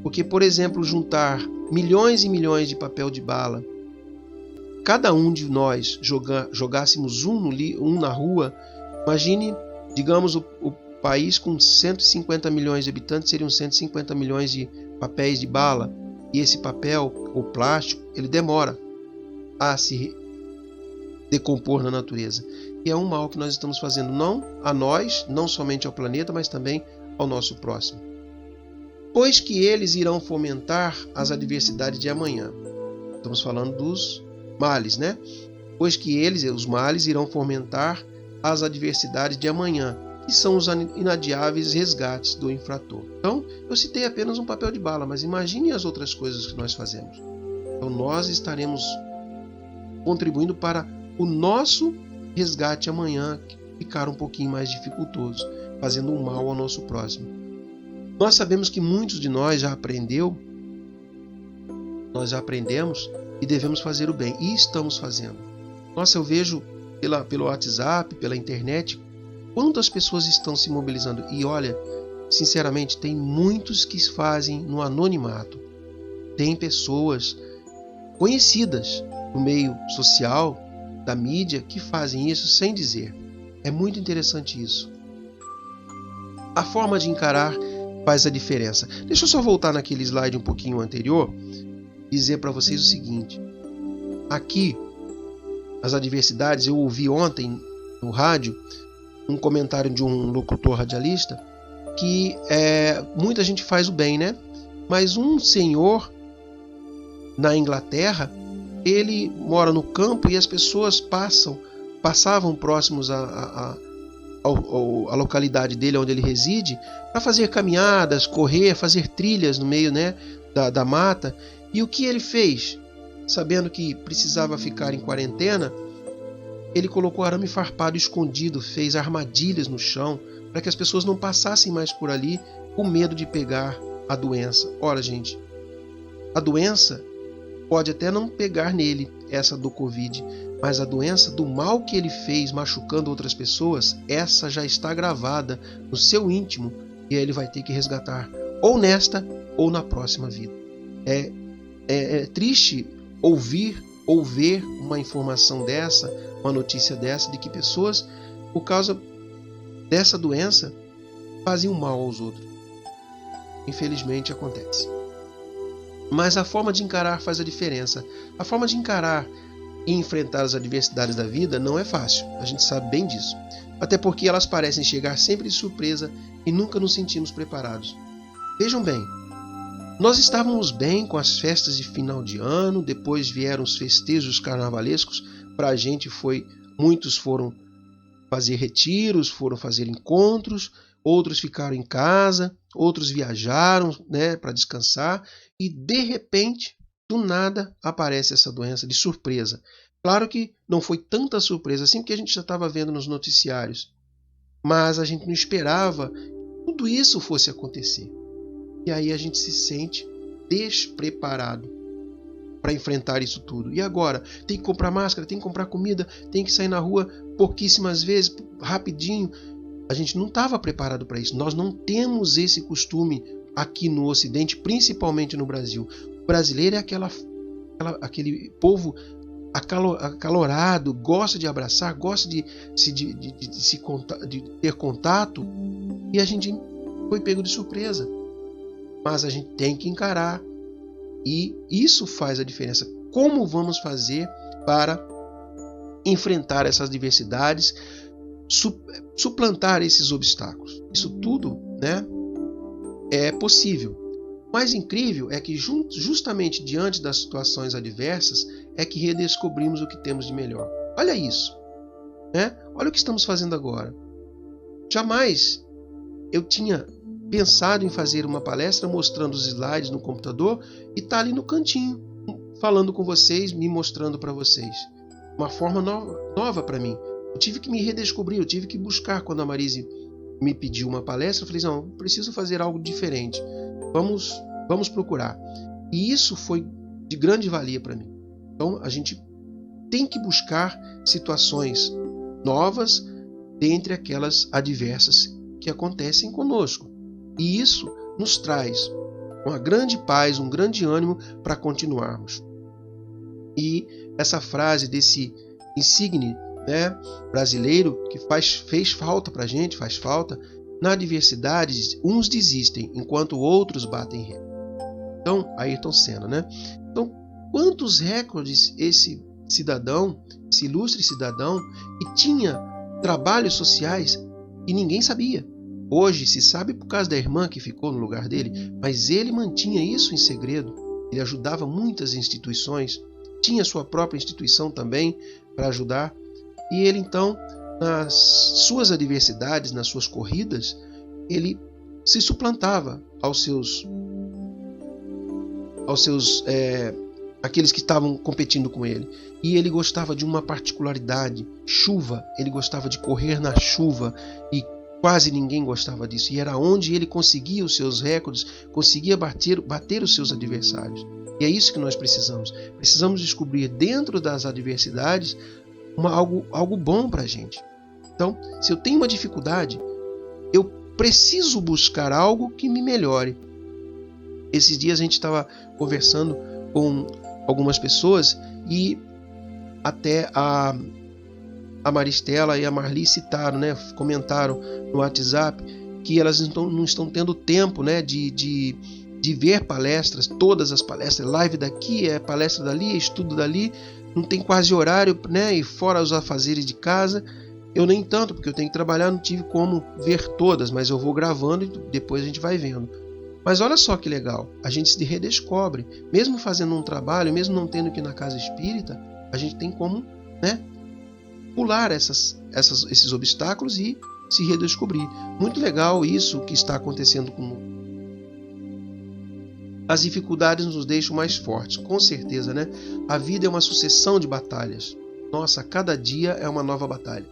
Porque, por exemplo, juntar milhões e milhões de papel de bala, cada um de nós jogássemos um na rua, imagine, digamos, o país com 150 milhões de habitantes, seriam 150 milhões de papéis de bala, e esse papel, ou plástico, ele demora a se decompor na natureza. E é um mal que nós estamos fazendo não a nós, não somente ao planeta, mas também ao nosso próximo. Pois que eles irão fomentar as adversidades de amanhã. Estamos falando dos males, né? Pois que eles, os males, irão fomentar as adversidades de amanhã, que são os inadiáveis resgates do infrator. Então, eu citei apenas um papel de bala, mas imagine as outras coisas que nós fazemos. Então, nós estaremos contribuindo para o nosso resgate amanhã ficar um pouquinho mais dificultoso, fazendo um mal ao nosso próximo. Nós sabemos que muitos de nós já aprendemos e devemos fazer o bem, e estamos fazendo. Nossa, eu vejo pelo WhatsApp, pela internet, quantas pessoas estão se mobilizando. E olha, sinceramente, tem muitos que fazem no anonimato. Tem pessoas conhecidas no meio social, da mídia, que fazem isso sem dizer. É muito interessante isso. A forma de encarar faz a diferença. Deixa eu só voltar naquele slide um pouquinho anterior e dizer para vocês o seguinte. Aqui, as adversidades, eu ouvi ontem no rádio um comentário de um locutor radialista que muita gente faz o bem, né? Mas um senhor na Inglaterra, ele mora no campo e as pessoas passavam próximos à localidade dele, onde ele reside, para fazer caminhadas, correr, fazer trilhas no meio, né, da mata. E o que ele fez? Sabendo que precisava ficar em quarentena, ele colocou arame farpado escondido, fez armadilhas no chão, para que as pessoas não passassem mais por ali com medo de pegar a doença. Ora, gente, a doença pode até não pegar nele, essa do Covid, mas a doença do mal que ele fez machucando outras pessoas, essa já está gravada no seu íntimo e aí ele vai ter que resgatar ou nesta ou na próxima vida. É triste ouvir ou ver uma informação dessa, uma notícia dessa, de que pessoas, por causa dessa doença, fazem o mal aos outros. Infelizmente acontece. Mas a forma de encarar faz a diferença. A forma de encarar e enfrentar as adversidades da vida não é fácil, a gente sabe bem disso. Até porque elas parecem chegar sempre de surpresa e nunca nos sentimos preparados. Vejam bem, nós estávamos bem com as festas de final de ano, depois vieram os festejos carnavalescos, para a gente muitos foram fazer retiros, foram fazer encontros, outros ficaram em casa, outros viajaram, né, para descansar, e de repente, do nada, aparece essa doença de surpresa. Claro que não foi tanta surpresa assim, porque a gente já estava vendo nos noticiários, mas a gente não esperava que tudo isso fosse acontecer. E aí a gente se sente despreparado para enfrentar isso tudo. E agora? Tem que comprar máscara, tem que comprar comida, tem que sair na rua pouquíssimas vezes, rapidinho. A gente não estava preparado para isso. Nós não temos esse costume aqui no Ocidente, principalmente no Brasil. O brasileiro é aquele povo acalorado, gosta de abraçar, gosta de ter contato, e a gente foi pego de surpresa. Mas a gente tem que encarar, e isso faz a diferença. Como vamos fazer para enfrentar essas diversidades, suplantar esses obstáculos? Isso tudo, né, é possível. O mais incrível é que justamente diante das situações adversas é que redescobrimos o que temos de melhor. Olha isso, né? Olha o que estamos fazendo agora. Jamais eu tinha pensado em fazer uma palestra mostrando os slides no computador e estar ali no cantinho, falando com vocês, me mostrando para vocês. Uma forma nova para mim. Eu tive que me redescobrir, eu tive que buscar. Quando a Marise me pediu uma palestra, eu falei, não, preciso fazer algo diferente. Vamos procurar. E isso foi de grande valia para mim. Então a gente tem que buscar situações novas dentre aquelas adversas que acontecem conosco. E isso nos traz uma grande paz, um grande ânimo para continuarmos. E essa frase desse insigne, né, brasileiro que fez falta para a gente, faz falta. Na adversidade, uns desistem, enquanto outros batem ré. Então, Ayrton Senna, né? Então, quantos recordes esse cidadão, esse ilustre cidadão, que tinha trabalhos sociais e ninguém sabia. Hoje se sabe por causa da irmã que ficou no lugar dele, mas ele mantinha isso em segredo. Ele ajudava muitas instituições, tinha sua própria instituição também para ajudar. E ele então, nas suas adversidades, nas suas corridas, ele se suplantava aqueles que estavam competindo com ele. E ele gostava de uma particularidade, chuva. Ele gostava de correr na chuva e quase ninguém gostava disso. E era onde ele conseguia os seus recordes, conseguia bater os seus adversários. E é isso que nós precisamos. Precisamos descobrir dentro das adversidades algo bom para a gente. Então, se eu tenho uma dificuldade, eu preciso buscar algo que me melhore. Esses dias a gente estava conversando com algumas pessoas e até a Maristela e a Marli citaram, né, comentaram no WhatsApp que elas não estão tendo tempo, né, de ver palestras, todas as palestras, live daqui, palestra dali, estudo dali, não tem quase horário, né, e fora os afazeres de casa. Eu nem tanto, porque eu tenho que trabalhar, não tive como ver todas, mas eu vou gravando e depois a gente vai vendo. Mas olha só que legal, a gente se redescobre. Mesmo fazendo um trabalho, mesmo não tendo que ir na casa espírita, a gente tem como, né, pular esses obstáculos e se redescobrir. Muito legal isso que está acontecendo com as dificuldades nos deixam mais fortes, com certeza, né? A vida é uma sucessão de batalhas. Nossa, cada dia é uma nova batalha.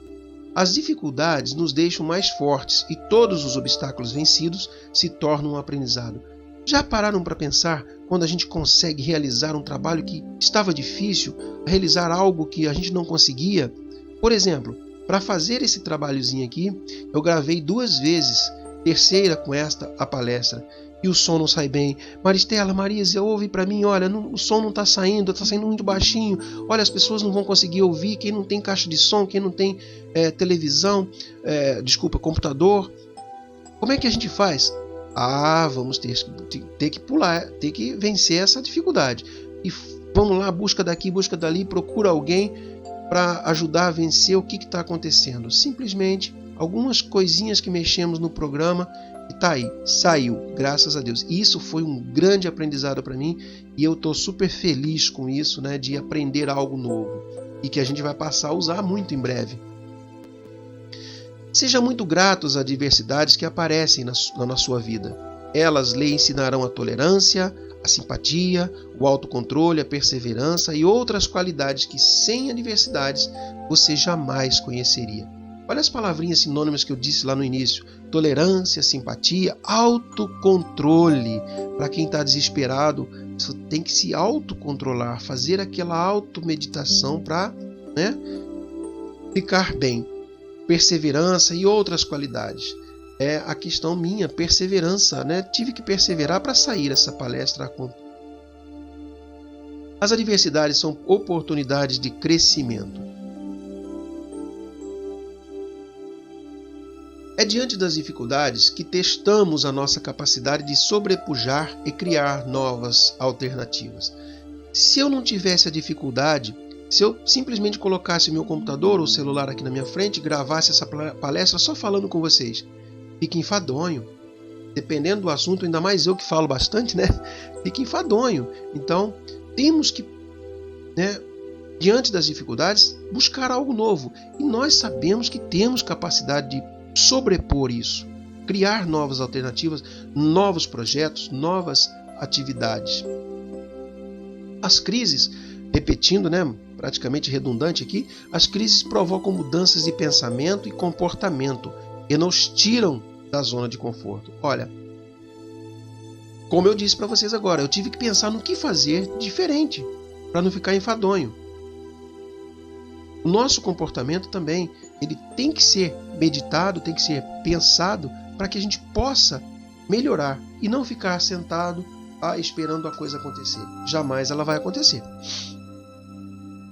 As dificuldades nos deixam mais fortes e todos os obstáculos vencidos se tornam um aprendizado. Já pararam para pensar quando a gente consegue realizar um trabalho que estava difícil, realizar algo que a gente não conseguia? Por exemplo, para fazer esse trabalhozinho aqui, eu gravei 2 vezes, terceira com esta a palestra, e o som não sai bem. Maristela, Marisa, ouve para mim, olha, o som não está saindo muito baixinho, olha, as pessoas não vão conseguir ouvir, quem não tem caixa de som, quem não tem televisão, computador, como é que a gente faz? Vamos ter que pular, ter que vencer essa dificuldade. E vamos lá, busca daqui, busca dali, procura alguém para ajudar a vencer o que está acontecendo. Simplesmente algumas coisinhas que mexemos no programa e tá aí, saiu, graças a Deus. E isso foi um grande aprendizado para mim e eu estou super feliz com isso, né, de aprender algo novo e que a gente vai passar a usar muito em breve. Seja muito grato às adversidades que aparecem na sua vida. Elas lhe ensinarão a tolerância, a simpatia, o autocontrole, a perseverança e outras qualidades que sem adversidades você jamais conheceria. Olha as palavrinhas sinônimas que eu disse lá no início. Tolerância, simpatia, autocontrole. Para quem está desesperado, você tem que se autocontrolar, fazer aquela automeditação para, né, ficar bem. Perseverança e outras qualidades. É a questão minha, perseverança, né? Tive que perseverar para sair essa palestra a conta. As adversidades são oportunidades de crescimento. É diante das dificuldades que testamos a nossa capacidade de sobrepujar e criar novas alternativas. Se eu não tivesse a dificuldade, se eu simplesmente colocasse o meu computador ou celular aqui na minha frente e gravasse essa palestra só falando com vocês, fica enfadonho. Dependendo do assunto, ainda mais eu que falo bastante, né? Fica enfadonho. Então, temos que, né, diante das dificuldades, buscar algo novo. E nós sabemos que temos capacidade de sobrepor isso, criar novas alternativas, novos projetos, novas atividades. As crises, repetindo, né, praticamente redundante aqui, as crises provocam mudanças de pensamento e comportamento e nos tiram da zona de conforto. Olha, como eu disse para vocês agora, eu tive que pensar no que fazer diferente para não ficar enfadonho. O nosso comportamento também, ele tem que ser meditado, tem que ser pensado para que a gente possa melhorar e não ficar sentado esperando a coisa acontecer. Jamais ela vai acontecer.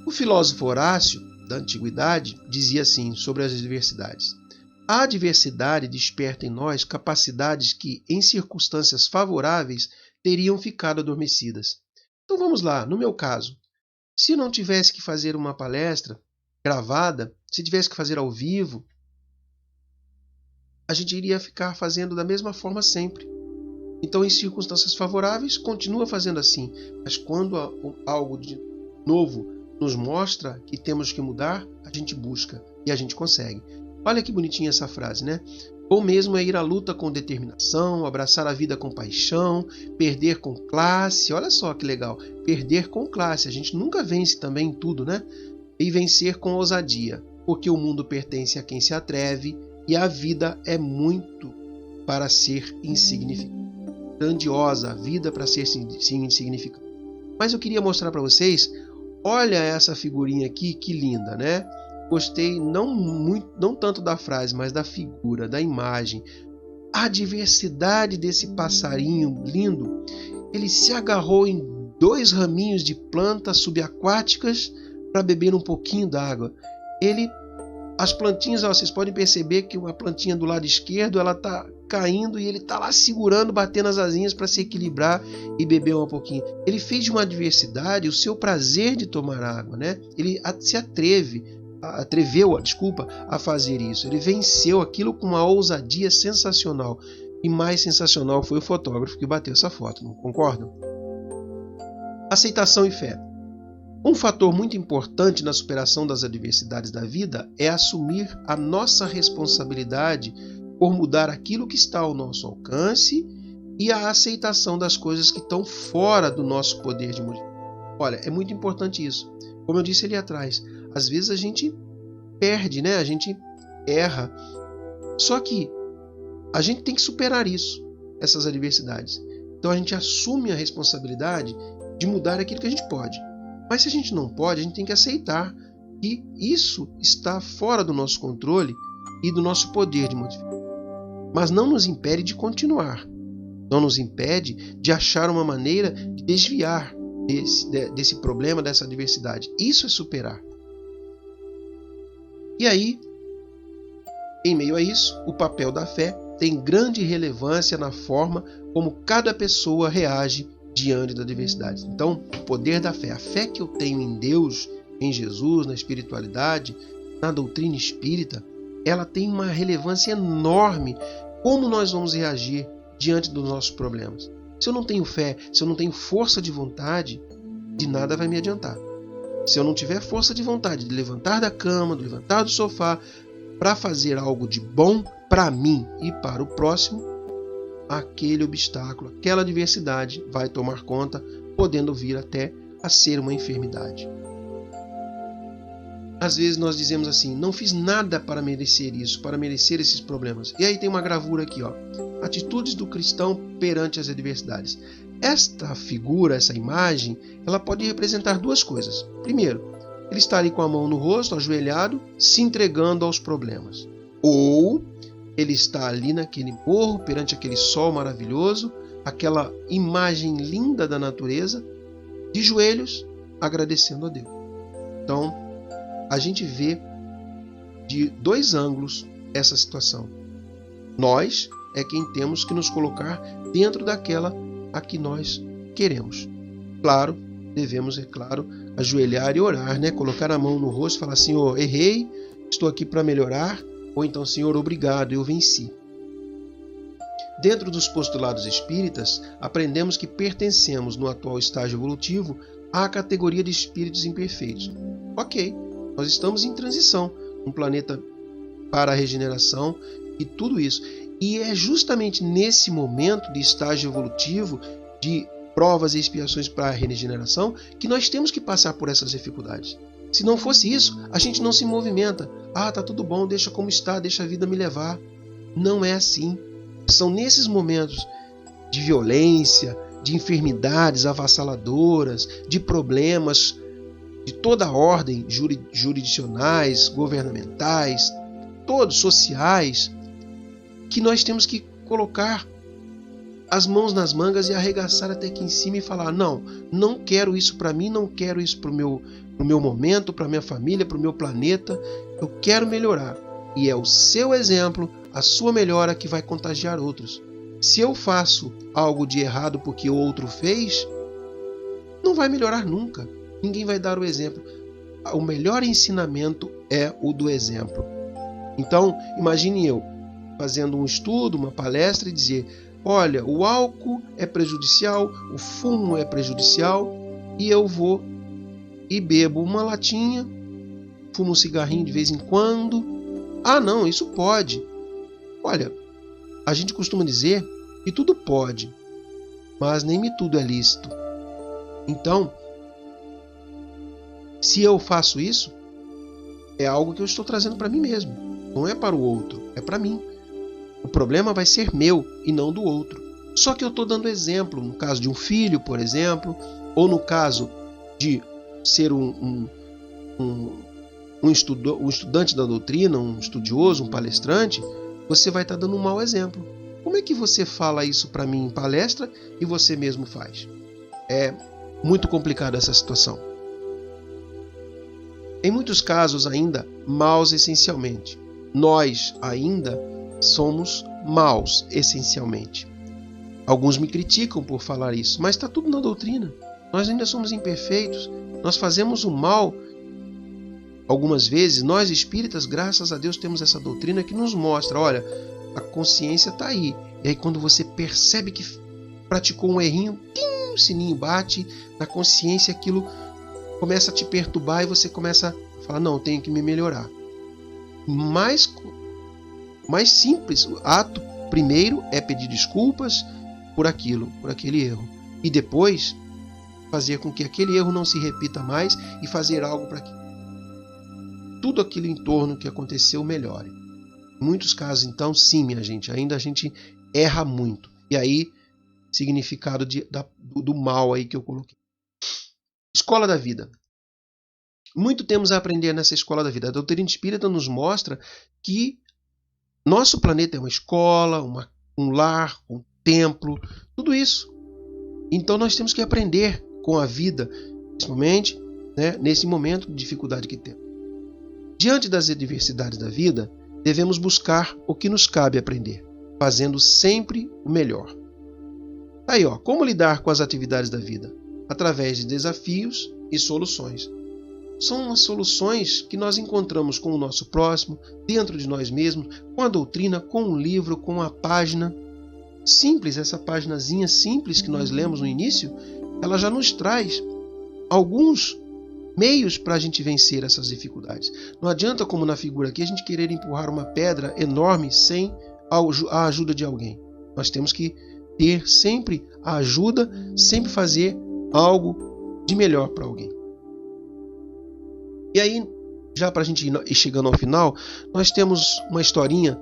O filósofo Horácio, da antiguidade, dizia assim sobre as adversidades: a adversidade desperta em nós capacidades que, em circunstâncias favoráveis, teriam ficado adormecidas. Então vamos lá, no meu caso, se eu não tivesse que fazer uma palestra gravada, se tivesse que fazer ao vivo, a gente iria ficar fazendo da mesma forma sempre. Então, em circunstâncias favoráveis, continua fazendo assim. Mas quando algo de novo nos mostra que temos que mudar, a gente busca e a gente consegue. Olha que bonitinha essa frase, né? Bom mesmo é ir à luta com determinação, abraçar a vida com paixão, perder com classe. Olha só que legal, perder com classe. A gente nunca vence também em tudo, né? E vencer com ousadia, porque o mundo pertence a quem se atreve e a vida é muito para ser insignificante. Grandiosa, a vida para ser insignificante. Mas eu queria mostrar para vocês, olha essa figurinha aqui, que linda, né? Gostei não tanto da frase, mas da figura, da imagem. A diversidade desse passarinho lindo, ele se agarrou em 2 raminhos de plantas subaquáticas para beber um pouquinho d'água. As plantinhas, vocês podem perceber que uma plantinha do lado esquerdo, ela está caindo e ele está lá segurando, batendo as asinhas para se equilibrar e beber um pouquinho. Ele fez de uma adversidade o seu prazer de tomar água, né? Ele se atreve. a fazer isso. Ele venceu aquilo com uma ousadia sensacional. E mais sensacional foi o fotógrafo que bateu essa foto, não concordam? Aceitação e fé. Um fator muito importante na superação das adversidades da vida é assumir a nossa responsabilidade por mudar aquilo que está ao nosso alcance e a aceitação das coisas que estão fora do nosso poder de modificar. Olha, é muito importante isso. Como eu disse ali atrás, às vezes a gente perde, né? A gente erra. Só que a gente tem que superar isso, essas adversidades. Então a gente assume a responsabilidade de mudar aquilo que a gente pode. Mas se a gente não pode, a gente tem que aceitar que isso está fora do nosso controle e do nosso poder de modificar. Mas não nos impede de continuar. Não nos impede de achar uma maneira de desviar desse problema, dessa adversidade. Isso é superar. E aí, em meio a isso, o papel da fé tem grande relevância na forma como cada pessoa reage diante da adversidade. Então, o poder da fé, a fé que eu tenho em Deus, em Jesus, na espiritualidade, na doutrina espírita, ela tem uma relevância enorme como nós vamos reagir diante dos nossos problemas. Se eu não tenho fé, se eu não tenho força de vontade, de nada vai me adiantar. Se eu não tiver força de vontade de levantar da cama, de levantar do sofá, para fazer algo de bom para mim e para o próximo, aquele obstáculo, aquela adversidade vai tomar conta, podendo vir até a ser uma enfermidade. Às vezes nós dizemos assim, não fiz nada para merecer isso, para merecer esses problemas. E aí tem uma gravura aqui, ó, atitudes do cristão perante as adversidades. Esta figura, essa imagem, ela pode representar duas coisas. Primeiro, ele está ali com a mão no rosto, ajoelhado, se entregando aos problemas. Ou ele está ali naquele morro, perante aquele sol maravilhoso, aquela imagem linda da natureza, de joelhos, agradecendo a Deus. Então, a gente vê de dois ângulos essa situação. Nós é quem temos que nos colocar dentro daquela a que nós queremos. Claro, devemos, é claro, ajoelhar e orar, né? Colocar a mão no rosto e falar, Senhor, errei, estou aqui para melhorar, ou então, Senhor, obrigado, eu venci. Dentro dos postulados espíritas, aprendemos que pertencemos, no atual estágio evolutivo, à categoria de espíritos imperfeitos. Ok, nós estamos em transição, um planeta para a regeneração e tudo isso. E é justamente nesse momento de estágio evolutivo, de provas e expiações para a regeneração, que nós temos que passar por essas dificuldades. Se não fosse isso, a gente não se movimenta. Ah, tá tudo bom, deixa como está, deixa a vida me levar. Não é assim. São nesses momentos de violência, de enfermidades avassaladoras, de problemas de toda a ordem, jurisdicionais, governamentais, todos sociais, que nós temos que colocar as mãos nas mangas e arregaçar até aqui em cima e falar, não quero isso para mim, não quero isso para o meu momento, para a minha família, para o meu planeta, eu quero melhorar. E é o seu exemplo, a sua melhora que vai contagiar outros. Se eu faço algo de errado porque o outro fez, não vai melhorar nunca. Ninguém vai dar o exemplo. O melhor ensinamento é o do exemplo. Então, imagine eu fazendo um estudo, uma palestra e dizer, olha, o álcool é prejudicial, o fumo é prejudicial e eu vou e bebo uma latinha, fumo um cigarrinho de vez em quando. Ah, não, isso pode. Olha, a gente costuma dizer que tudo pode, mas nem tudo é lícito. Então, se eu faço isso, é algo que eu estou trazendo para mim mesmo. Não é para o outro, é para mim. O problema vai ser meu e não do outro. Só que eu estou dando exemplo, no caso de um filho, por exemplo, ou no caso de ser um estudante da doutrina, um estudioso, um palestrante, você vai estar dando um mau exemplo. Como é que você fala isso para mim em palestra e você mesmo faz? É muito complicada essa situação. Em muitos casos ainda, maus essencialmente. Nós ainda somos maus essencialmente. Alguns me criticam por falar isso, mas está tudo na doutrina. Nós ainda somos imperfeitos. Nós fazemos o mal algumas vezes, nós espíritas, graças a Deus, temos essa doutrina que nos mostra, olha, a consciência está aí. E aí quando você percebe que praticou um errinho, o sininho bate na consciência, aquilo começa a te perturbar e você começa a falar, não, eu tenho que me melhorar. Mais simples, o ato primeiro é pedir desculpas por aquele erro. E depois fazer com que aquele erro não se repita mais e fazer algo para que tudo aquilo em torno que aconteceu melhore. Em muitos casos, então, sim, minha gente, ainda a gente erra muito. E aí, significado do mal aí que eu coloquei. Escola da vida. Muito temos a aprender nessa escola da vida. A doutrina espírita nos mostra que nosso planeta é uma escola, um lar, um templo, tudo isso. Então nós temos que aprender com a vida, principalmente, né, nesse momento de dificuldade que temos. Diante das adversidades da vida, devemos buscar o que nos cabe aprender, fazendo sempre o melhor. Aí, como lidar com as atividades da vida? Através de desafios e soluções. São as soluções que nós encontramos com o nosso próximo, dentro de nós mesmos, com a doutrina, com um livro, com a página. Simples, essa paginazinha simples que nós lemos no início, ela já nos traz alguns meios para a gente vencer essas dificuldades. Não adianta, como na figura aqui, a gente querer empurrar uma pedra enorme sem a ajuda de alguém. Nós temos que ter sempre a ajuda, sempre fazer algo de melhor para alguém. E aí, já para a gente ir chegando ao final, nós temos uma historinha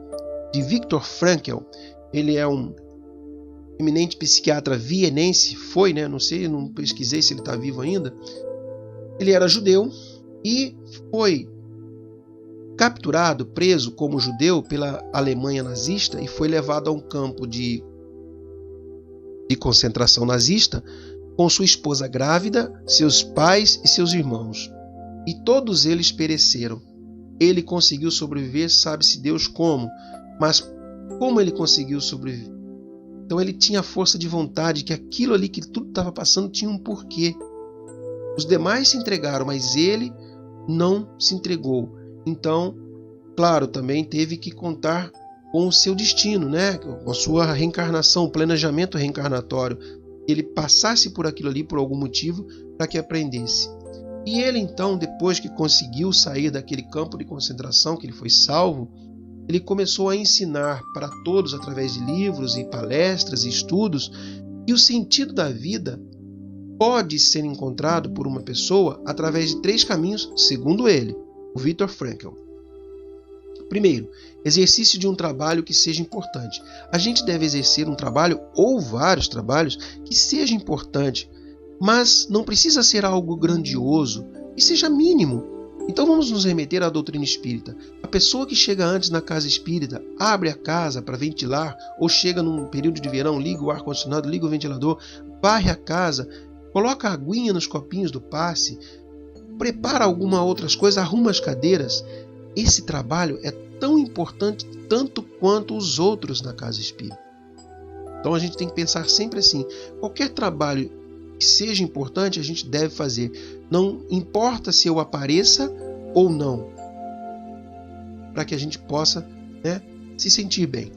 de Viktor Frankl. Ele é um eminente psiquiatra vienense, não sei, não pesquisei se ele está vivo ainda. Ele era judeu e foi capturado, preso como judeu pela Alemanha nazista e foi levado a um campo de concentração nazista com sua esposa grávida, seus pais e seus irmãos. E todos eles pereceram. Ele conseguiu sobreviver, sabe-se Deus como, mas como ele conseguiu sobreviver? Então ele tinha força de vontade, que aquilo ali que tudo estava passando tinha um porquê. Os demais se entregaram, mas ele não se entregou. Então, claro, também teve que contar com o seu destino, com a sua reencarnação, o planejamento reencarnatório. Ele passasse por aquilo ali por algum motivo para que aprendesse. E ele então, depois que conseguiu sair daquele campo de concentração, que ele foi salvo, ele começou a ensinar para todos, através de livros e palestras e estudos, que o sentido da vida pode ser encontrado por uma pessoa através de 3 caminhos, segundo ele, o Viktor Frankl. Primeiro, exercício de um trabalho que seja importante. A gente deve exercer um trabalho ou vários trabalhos que seja importante, mas não precisa ser algo grandioso e seja mínimo. Então vamos nos remeter à doutrina espírita. A pessoa que chega antes na casa espírita, abre a casa para ventilar, ou chega num período de verão, liga o ar-condicionado, liga o ventilador, varre a casa, coloca a aguinha nos copinhos do passe, prepara alguma outras coisas, arruma as cadeiras. Esse trabalho é tão importante tanto quanto os outros na casa espírita. Então a gente tem que pensar sempre assim, qualquer trabalho que seja importante a gente deve fazer. Não importa se eu apareça ou não, para que a gente possa se sentir bem.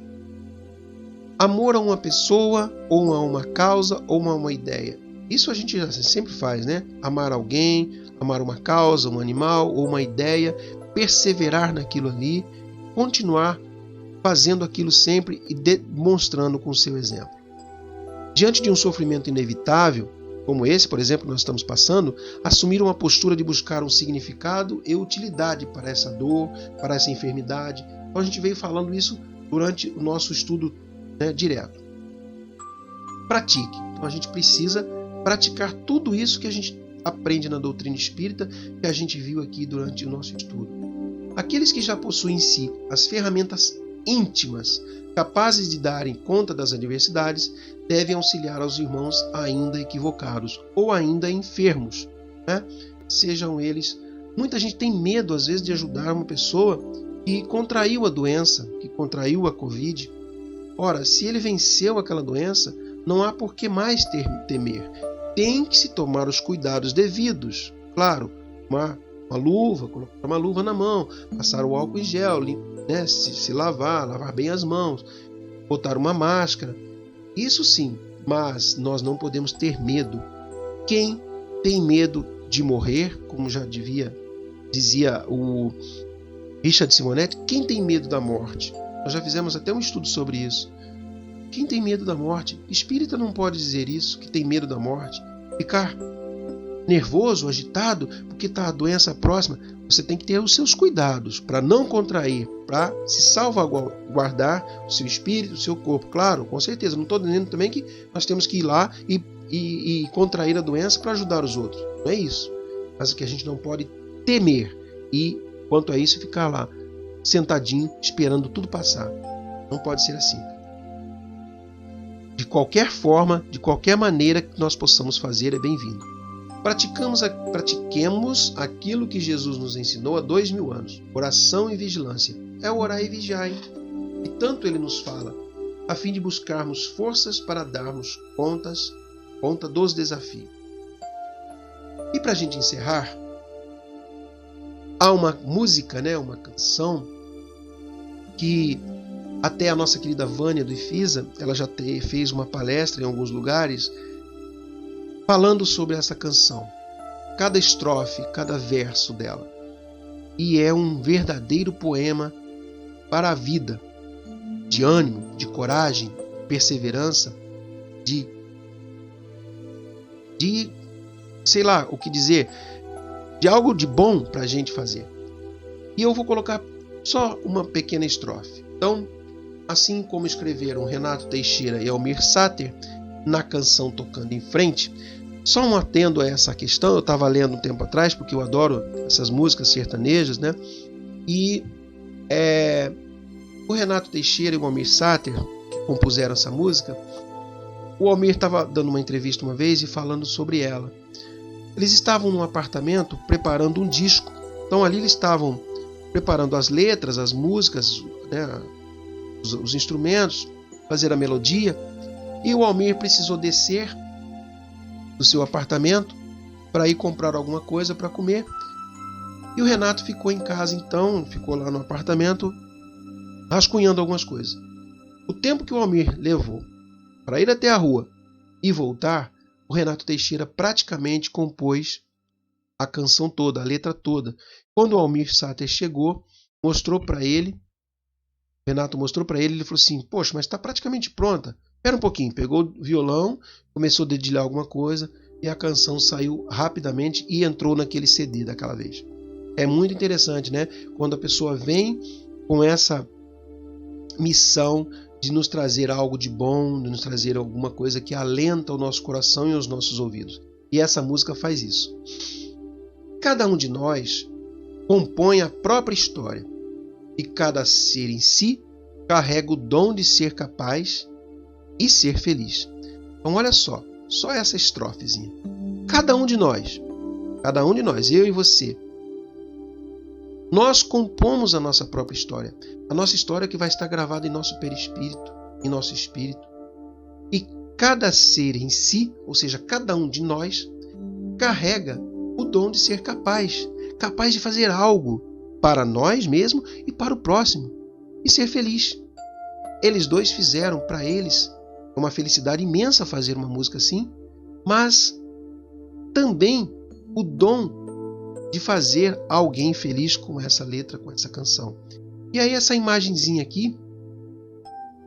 Amor a uma pessoa, ou a uma causa, ou a uma ideia. Isso a gente sempre faz, Amar alguém, amar uma causa, um animal ou uma ideia, perseverar naquilo ali, continuar fazendo aquilo sempre e demonstrando com o seu exemplo. Diante de um sofrimento inevitável, como esse, por exemplo, que nós estamos passando, assumir uma postura de buscar um significado e utilidade para essa dor, para essa enfermidade. Então a gente veio falando isso durante o nosso estudo direto. Pratique. Então a gente precisa praticar tudo isso que a gente aprende na doutrina espírita, que a gente viu aqui durante o nosso estudo. Aqueles que já possuem em si as ferramentas íntimas, capazes de darem conta das adversidades, devem auxiliar aos irmãos ainda equivocados ou ainda enfermos, Sejam eles... Muita gente tem medo, às vezes, de ajudar uma pessoa que contraiu a doença, que contraiu a Covid. Ora, se ele venceu aquela doença, não há por que mais temer. Tem que se tomar os cuidados devidos. Claro, tomar uma luva, colocar uma luva na mão, passar o álcool em gel, né, se lavar bem as mãos, botar uma máscara. Isso sim, mas nós não podemos ter medo. Quem tem medo de morrer, como já dizia o Richard Simonetti, quem tem medo da morte? Nós já fizemos até um estudo sobre isso. Quem tem medo da morte? Espírita não pode dizer isso, que tem medo da morte. Ficar nervoso, agitado, porque está a doença próxima. Você tem que ter os seus cuidados para não contrair, para se salvaguardar o seu espírito, o seu corpo. Claro, com certeza. Não estou dizendo também que nós temos que ir lá e contrair a doença para ajudar os outros. Não é isso. Mas que a gente não pode temer e, quanto a isso, ficar lá sentadinho, esperando tudo passar. Não pode ser assim. De qualquer forma, de qualquer maneira que nós possamos fazer, é bem-vindo. Pratiquemos aquilo que Jesus nos ensinou há 2000 anos. Oração e vigilância. É orar e vigiar, hein? E tanto ele nos fala, a fim de buscarmos forças para darmos conta dos desafios. E para a gente encerrar, há uma música, né, uma canção, que até a nossa querida Vânia do IFISA, ela já fez uma palestra em alguns lugares, falando sobre essa canção, cada estrofe, cada verso dela. E é um verdadeiro poema para a vida, de ânimo, de coragem, perseverança, de sei lá o que dizer, de algo de bom para a gente fazer. E eu vou colocar só uma pequena estrofe. Então, assim como escreveram Renato Teixeira e Almir Sater na canção Tocando em Frente, só um atendo a essa questão, eu estava lendo um tempo atrás, porque eu adoro essas músicas sertanejas, né? E o Renato Teixeira e o Almir Sater, que compuseram essa música, o Almir estava dando uma entrevista uma vez e falando sobre ela. Eles estavam num apartamento preparando um disco. Então ali eles estavam preparando as letras, as músicas, né, os instrumentos, fazer a melodia. E o Almir precisou descer do seu apartamento para ir comprar alguma coisa para comer. E o Renato ficou em casa então, ficou lá no apartamento, rascunhando algumas coisas. O tempo que o Almir levou para ir até a rua e voltar, o Renato Teixeira praticamente compôs a canção toda, a letra toda. Quando o Almir Sater chegou, mostrou para ele, Renato mostrou para ele, ele falou assim, poxa, mas está praticamente pronta. Espera um pouquinho, pegou o violão, começou a dedilhar alguma coisa e a canção saiu rapidamente e entrou naquele CD daquela vez. É muito interessante, né? Quando a pessoa vem com essa missão de nos trazer algo de bom, de nos trazer alguma coisa que alenta o nosso coração e os nossos ouvidos. E essa música faz isso. Cada um de nós compõe a própria história e cada ser em si carrega o dom de ser capaz e ser feliz. Então olha só essa estrofezinha. Cada um de nós, eu e você, nós compomos a nossa própria história. A nossa história que vai estar gravada em nosso perispírito, em nosso espírito. E cada ser em si, ou seja, cada um de nós, carrega o dom de ser capaz de fazer algo para nós mesmos e para o próximo, e ser feliz. Eles dois fizeram, para eles, é uma felicidade imensa fazer uma música assim, mas também o dom de fazer alguém feliz com essa letra, com essa canção. E aí essa imagenzinha aqui,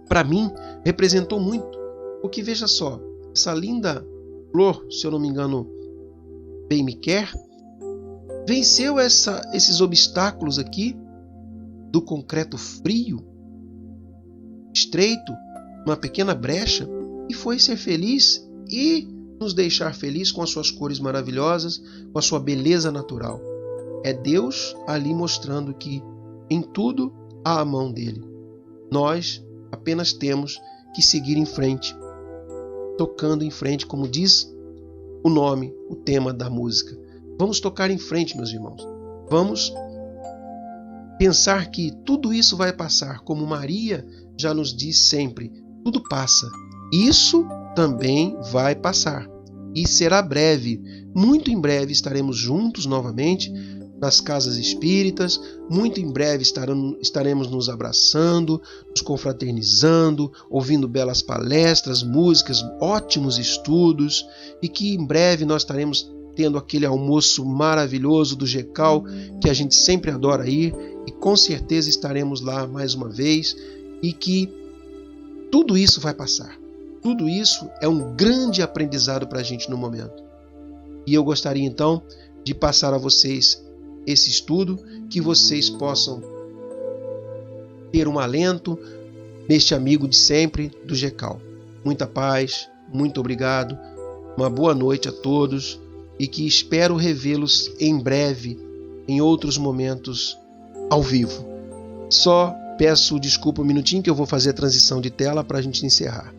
para mim, representou muito. Porque veja só, essa linda flor, se eu não me engano, Bem Me Quer, venceu esses obstáculos aqui do concreto frio, estreito, uma pequena brecha, e foi ser feliz e nos deixar feliz com as suas cores maravilhosas, com a sua beleza natural. É Deus ali mostrando que em tudo há a mão dele. Nós apenas temos que seguir em frente, tocando em frente, como diz o nome, o tema da música. Vamos tocar em frente, meus irmãos. Vamos pensar que tudo isso vai passar, como Maria já nos diz sempre, tudo passa. Isso também vai passar e será breve. Muito em breve estaremos juntos novamente nas casas espíritas. Muito em breve estaremos nos abraçando, nos confraternizando, ouvindo belas palestras, músicas, ótimos estudos, e que em breve nós estaremos tendo aquele almoço maravilhoso do GECAL que a gente sempre adora ir, e com certeza estaremos lá mais uma vez, e que tudo isso vai passar. Tudo isso é um grande aprendizado para a gente no momento. E eu gostaria então de passar a vocês esse estudo, que vocês possam ter um alento neste amigo de sempre do GECAL. Muita paz, muito obrigado, uma boa noite a todos, e que espero revê-los em breve, em outros momentos, ao vivo. Só peço desculpa um minutinho que eu vou fazer a transição de tela para a gente encerrar.